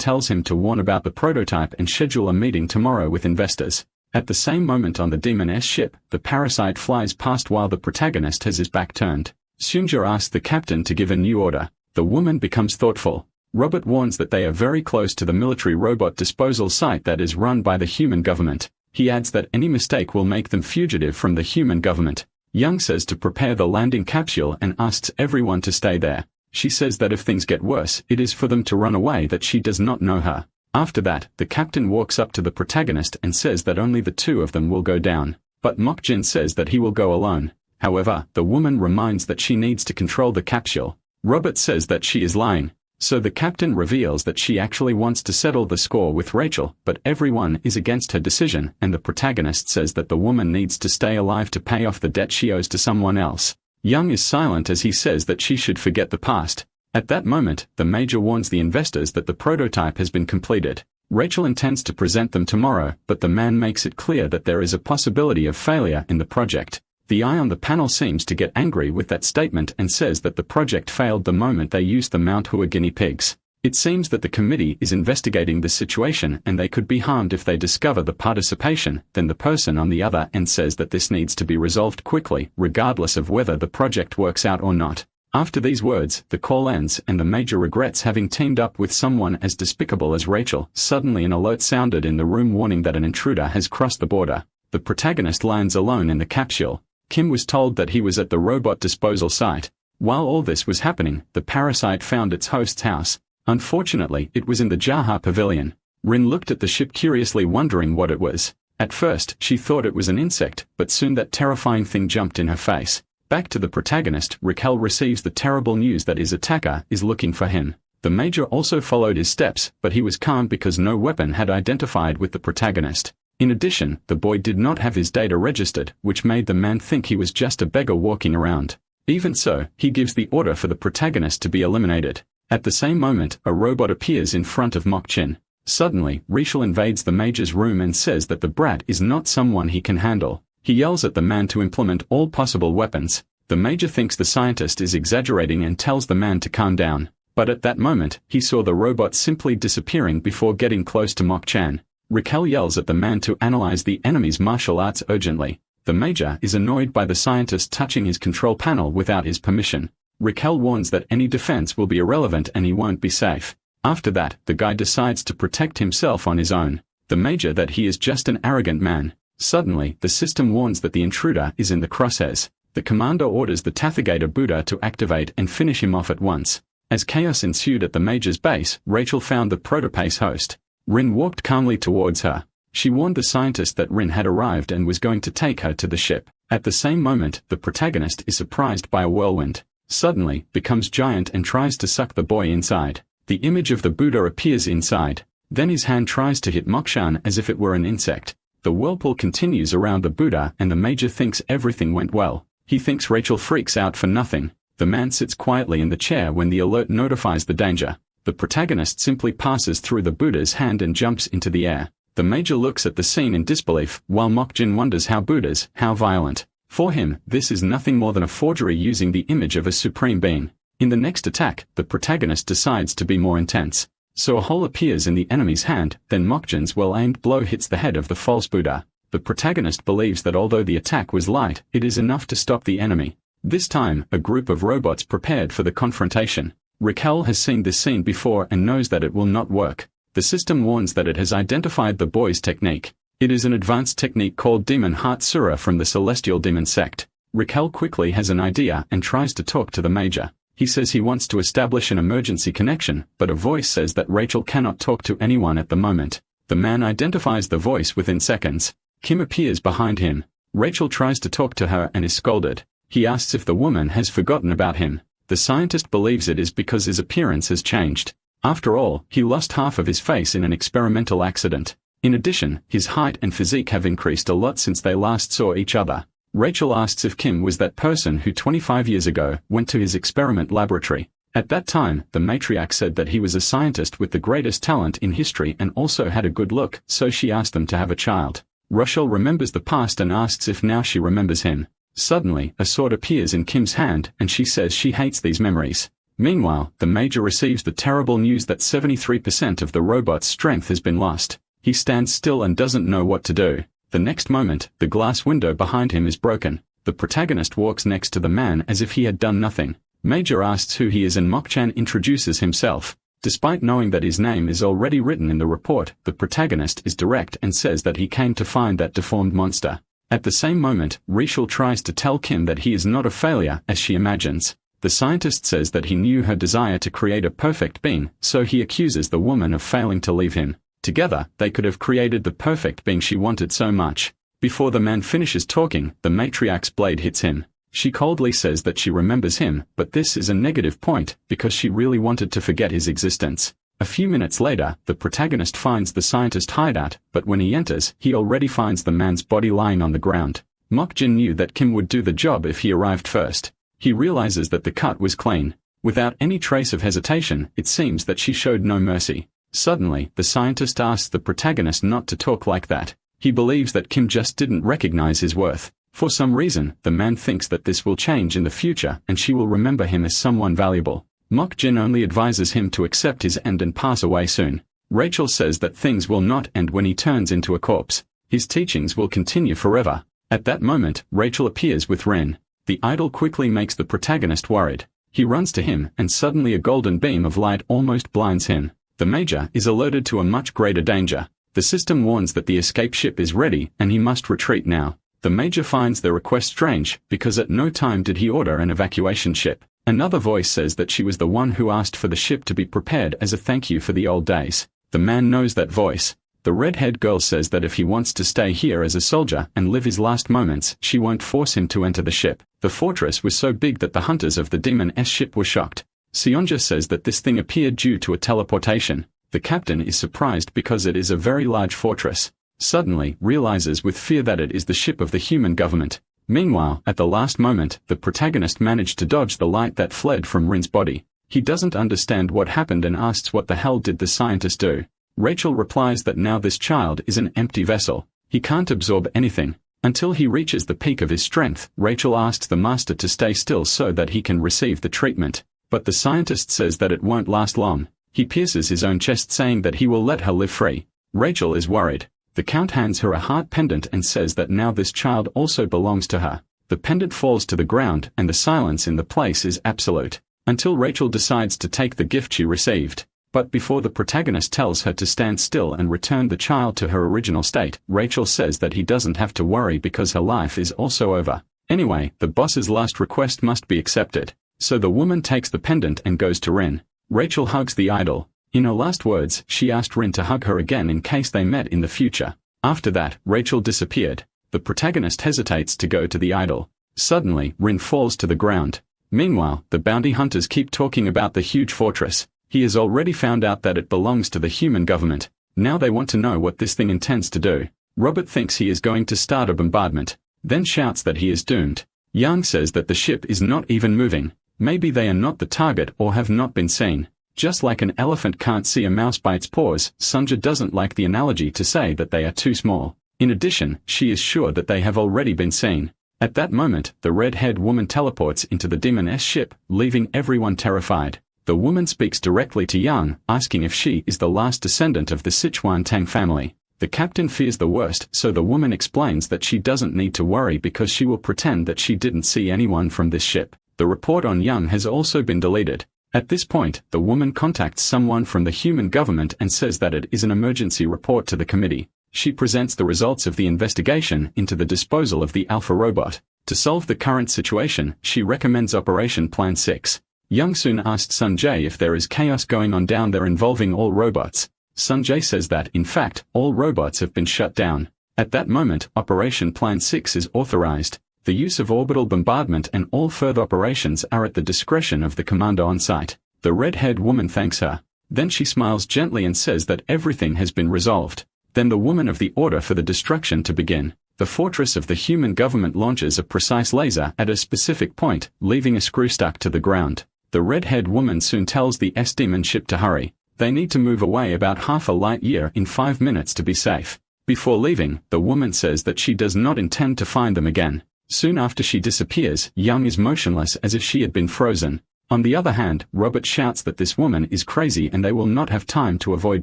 tells him to warn about the prototype and schedule a meeting tomorrow with investors. At the same moment on the Demon-S ship, the parasite flies past while the protagonist has his back turned. Sunja asks the captain to give a new order. The woman becomes thoughtful. Robert warns that they are very close to the military robot disposal site that is run by the human government. He adds that any mistake will make them fugitive from the human government. Young says to prepare the landing capsule and asks everyone to stay there. She says that if things get worse, it is for them to run away, that she does not know her. After that, the captain walks up to the protagonist and says that only the two of them will go down. But Mokjin says that he will go alone. However, the woman reminds that she needs to control the capsule. Robert says that she is lying. So the captain reveals that she actually wants to settle the score with Rachel, but everyone is against her decision, and the protagonist says that the woman needs to stay alive to pay off the debt she owes to someone else. Young is silent as he says that she should forget the past. At that moment, the Major warns the investors that the prototype has been completed. Rachel intends to present them tomorrow, but the man makes it clear that there is a possibility of failure in the project. The eye on the panel seems to get angry with that statement and says that the project failed the moment they used the Manhwa guinea pigs. It seems that the committee is investigating the situation and they could be harmed if they discover the participation. Then the person on the other end says that this needs to be resolved quickly, regardless of whether the project works out or not. After these words, the call ends and the Major regrets having teamed up with someone as despicable as Rachel. Suddenly an alert sounded in the room warning that an intruder has crossed the border. The protagonist lands alone in the capsule. Kim was told that he was at the robot disposal site. While all this was happening, the parasite found its host's house. Unfortunately, it was in the Jaha pavilion. Rin looked at the ship curiously, wondering what it was. At first, she thought it was an insect, but soon that terrifying thing jumped in her face. Back to the protagonist, Raquel receives the terrible news that his attacker is looking for him. The Major also followed his steps, but he was calm because no weapon had identified with the protagonist. In addition, the boy did not have his data registered, which made the man think he was just a beggar walking around. Even so, he gives the order for the protagonist to be eliminated. At the same moment, a robot appears in front of Mokjin. Suddenly, Rachel invades the Major's room and says that the brat is not someone he can handle. He yells at the man to implement all possible weapons. The Major thinks the scientist is exaggerating and tells the man to calm down. But at that moment, he saw the robot simply disappearing before getting close to Mok-chan. Raquel yells at the man to analyze the enemy's martial arts urgently. The Major is annoyed by the scientist touching his control panel without his permission. Raquel warns that any defense will be irrelevant and he won't be safe. After that, the guy decides to protect himself on his own. The Major that he is just an arrogant man. Suddenly, the system warns that the intruder is in the crosshairs. The commander orders the Tathagata Buddha to activate and finish him off at once. As chaos ensued at the Major's base, Rachel found the protopace host. Rin walked calmly towards her. She warned the scientist that Rin had arrived and was going to take her to the ship. At the same moment, the protagonist is surprised by a whirlwind. Suddenly, becomes giant and tries to suck the boy inside. The image of the Buddha appears inside. Then his hand tries to hit Mok-chan as if it were an insect. The whirlpool continues around the Buddha and the Major thinks everything went well. He thinks Rachel freaks out for nothing. The man sits quietly in the chair when the alert notifies the danger. The protagonist simply passes through the Buddha's hand and jumps into the air. The Major looks at the scene in disbelief, while Mok-jin wonders how Buddhas, how violent. For him, this is nothing more than a forgery using the image of a supreme being. In the next attack, the protagonist decides to be more intense. So a hole appears in the enemy's hand, then Mok-jin's well-aimed blow hits the head of the false Buddha. The protagonist believes that although the attack was light, it is enough to stop the enemy. This time, a group of robots prepared for the confrontation. Raquel has seen this scene before and knows that it will not work. The system warns that it has identified the boy's technique. It is an advanced technique called Demon Heart Asura from the Celestial Demon sect. Raquel quickly has an idea and tries to talk to the Major. He says he wants to establish an emergency connection, but a voice says that Rachel cannot talk to anyone at the moment. The man identifies the voice within seconds. Kim appears behind him. Rachel tries to talk to her and is scolded. He asks if the woman has forgotten about him. The scientist believes it is because his appearance has changed. After all, he lost half of his face in an experimental accident. In addition, his height and physique have increased a lot since they last saw each other. Rachel asks if Kim was that person who 25 years ago went to his experiment laboratory. At that time, the matriarch said that he was a scientist with the greatest talent in history and also had a good look, so she asked them to have a child. Rachel remembers the past and asks if now she remembers him. Suddenly, a sword appears in Kim's hand and she says she hates these memories. Meanwhile, the Major receives the terrible news that 73% of the robot's strength has been lost. He stands still and doesn't know what to do. The next moment, the glass window behind him is broken. The protagonist walks next to the man as if he had done nothing. Major asks who he is and Mok-chan introduces himself. Despite knowing that his name is already written in the report, the protagonist is direct and says that he came to find that deformed monster. At the same moment, Rachel tries to tell Kim that he is not a failure as she imagines. The scientist says that he knew her desire to create a perfect being, so he accuses the woman of failing to leave him. Together, they could have created the perfect being she wanted so much. Before the man finishes talking, the matriarch's blade hits him. She coldly says that she remembers him, but this is a negative point, because she really wanted to forget his existence. A few minutes later, the protagonist finds the scientist hideout, but when he enters, he already finds the man's body lying on the ground. Mok-jin knew that Kim would do the job if he arrived first. He realizes that the cut was clean. Without any trace of hesitation, it seems that she showed no mercy. Suddenly, the scientist asks the protagonist not to talk like that. He believes that Kim just didn't recognize his worth. For some reason, the man thinks that this will change in the future and she will remember him as someone valuable. Mok-jin only advises him to accept his end and pass away soon. Rachel says that things will not end when he turns into a corpse. His teachings will continue forever. At that moment, Rachel appears with Ren. The idol quickly makes the protagonist worried. He runs to him and suddenly a golden beam of light almost blinds him. The Major is alerted to a much greater danger. The system warns that the escape ship is ready and he must retreat now. The Major finds the request strange, because at no time did he order an evacuation ship. Another voice says that she was the one who asked for the ship to be prepared as a thank you for the old days. The man knows that voice. The red-haired girl says that if he wants to stay here as a soldier and live his last moments, she won't force him to enter the ship. The fortress was so big that the hunters of the Demon-S ship were shocked. Seonja says that this thing appeared due to a teleportation. The captain is surprised because it is a very large fortress. Suddenly, realizes with fear that it is the ship of the human government. Meanwhile, at the last moment, the protagonist managed to dodge the light that fled from Rin's body. He doesn't understand what happened and asks what the hell did the scientist do. Rachel replies that now this child is an empty vessel. He can't absorb anything. Until he reaches the peak of his strength, Rachel asks the master to stay still so that he can receive the treatment. But the scientist says that it won't last long. He pierces his own chest saying that he will let her live free. Rachel is worried. The Count hands her a heart pendant and says that now this child also belongs to her. The pendant falls to the ground and the silence in the place is absolute, until Rachel decides to take the gift she received. But before the protagonist tells her to stand still and return the child to her original state, Rachel says that he doesn't have to worry because her life is also over. Anyway, the boss's last request must be accepted. So the woman takes the pendant and goes to Rin. Rachel hugs the idol. In her last words, she asked Rin to hug her again in case they met in the future. After that, Rachel disappeared. The protagonist hesitates to go to the idol. Suddenly, Rin falls to the ground. Meanwhile, the bounty hunters keep talking about the huge fortress. He has already found out that it belongs to the human government. Now they want to know what this thing intends to do. Robert thinks he is going to start a bombardment, then shouts that he is doomed. Yang says that the ship is not even moving. Maybe they are not the target or have not been seen. Just like an elephant can't see a mouse by its paws, Sunja doesn't like the analogy to say that they are too small. In addition, she is sure that they have already been seen. At that moment, the red-haired woman teleports into the demon's ship, leaving everyone terrified. The woman speaks directly to Yang, asking if she is the last descendant of the Sichuan Tang family. The captain fears the worst, so the woman explains that she doesn't need to worry because she will pretend that she didn't see anyone from this ship. The report on Yang has also been deleted. At this point, the woman contacts someone from the human government and says that it is an emergency report to the committee. She presents the results of the investigation into the disposal of the Alpha robot. To solve the current situation, she recommends Operation Plan 6. Young soon asked Sunjae if there is chaos going on down there involving all robots. Sunjae says that, in fact, all robots have been shut down. At that moment, Operation Plan 6 is authorized. The use of orbital bombardment and all further operations are at the discretion of the commander on site. The red-haired woman thanks her. Then she smiles gently and says that everything has been resolved. Then the woman of the order for the destruction to begin. The fortress of the human government launches a precise laser at a specific point, leaving a screw stuck to the ground. The red-haired woman soon tells the S-demon ship to hurry. They need to move away about half a light year in 5 minutes to be safe. Before leaving, the woman says that she does not intend to find them again. Soon after she disappears, Young is motionless as if she had been frozen. On the other hand, Robert shouts that this woman is crazy and they will not have time to avoid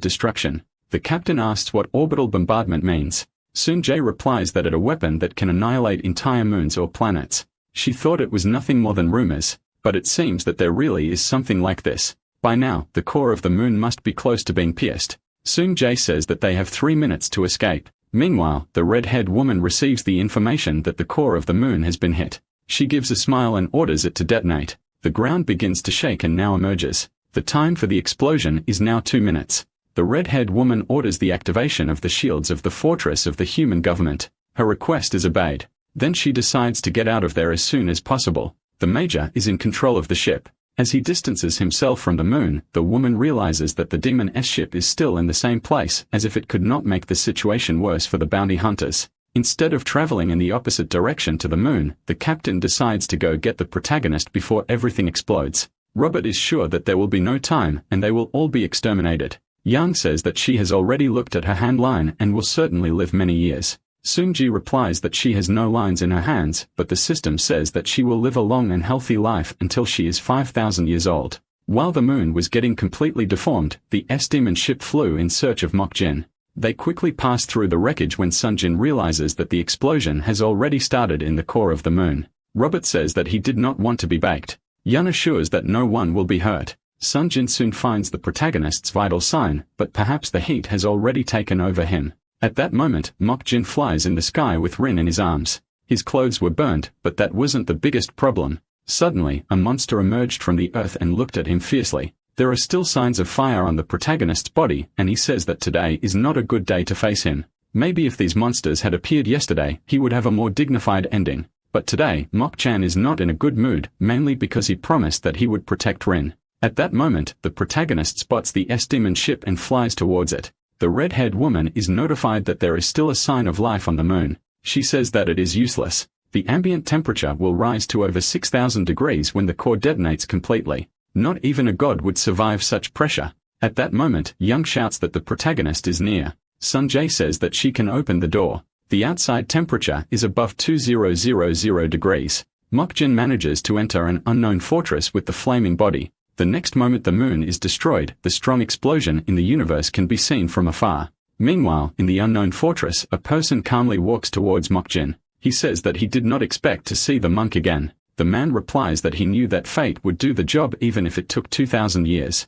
destruction. The captain asks what orbital bombardment means. Soon Jae replies that it is a weapon that can annihilate entire moons or planets. She thought it was nothing more than rumors, but it seems that there really is something like this. By now, the core of the moon must be close to being pierced. Soon Jae says that they have 3 minutes to escape. Meanwhile, the red-haired woman receives the information that the core of the moon has been hit. She gives a smile and orders it to detonate. The ground begins to shake and now emerges. The time for the explosion is now 2 minutes. The red-haired woman orders the activation of the shields of the fortress of the human government. Her request is obeyed. Then she decides to get out of there as soon as possible. The Major is in control of the ship. As he distances himself from the moon, the woman realizes that the Demon-S ship is still in the same place, as if it could not make the situation worse for the bounty hunters. Instead of traveling in the opposite direction to the moon, the captain decides to go get the protagonist before everything explodes. Robert is sure that there will be no time, and they will all be exterminated. Yang says that she has already looked at her hand line and will certainly live many years. Soonji replies that she has no lines in her hands, but the system says that she will live a long and healthy life until she is 5,000 years old. While the moon was getting completely deformed, the S-demon ship flew in search of Mokjin. They quickly pass through the wreckage when Sunjin realizes that the explosion has already started in the core of the moon. Robert says that he did not want to be baked. Yun assures that no one will be hurt. Sunjin soon finds the protagonist's vital sign, but perhaps the heat has already taken over him. At that moment, Mokjin flies in the sky with Rin in his arms. His clothes were burned, but that wasn't the biggest problem. Suddenly, a monster emerged from the earth and looked at him fiercely. There are still signs of fire on the protagonist's body, and he says that today is not a good day to face him. Maybe if these monsters had appeared yesterday, he would have a more dignified ending. But today, Mokchan is not in a good mood, mainly because he promised that he would protect Rin. At that moment, the protagonist spots the S-demon ship and flies towards it. The red-haired woman is notified that there is still a sign of life on the moon. She says that it is useless. The ambient temperature will rise to over 6,000 degrees when the core detonates completely. Not even a god would survive such pressure. At that moment, Young shouts that the protagonist is near. Sunjae says that she can open the door. The outside temperature is above 2000 degrees. Mokjin manages to enter an unknown fortress with the flaming body. The next moment the moon is destroyed, the strong explosion in the universe can be seen from afar. Meanwhile, in the unknown fortress, a person calmly walks towards Mokjin. He says that he did not expect to see the monk again. The man replies that he knew that fate would do the job even if it took 2,000 years.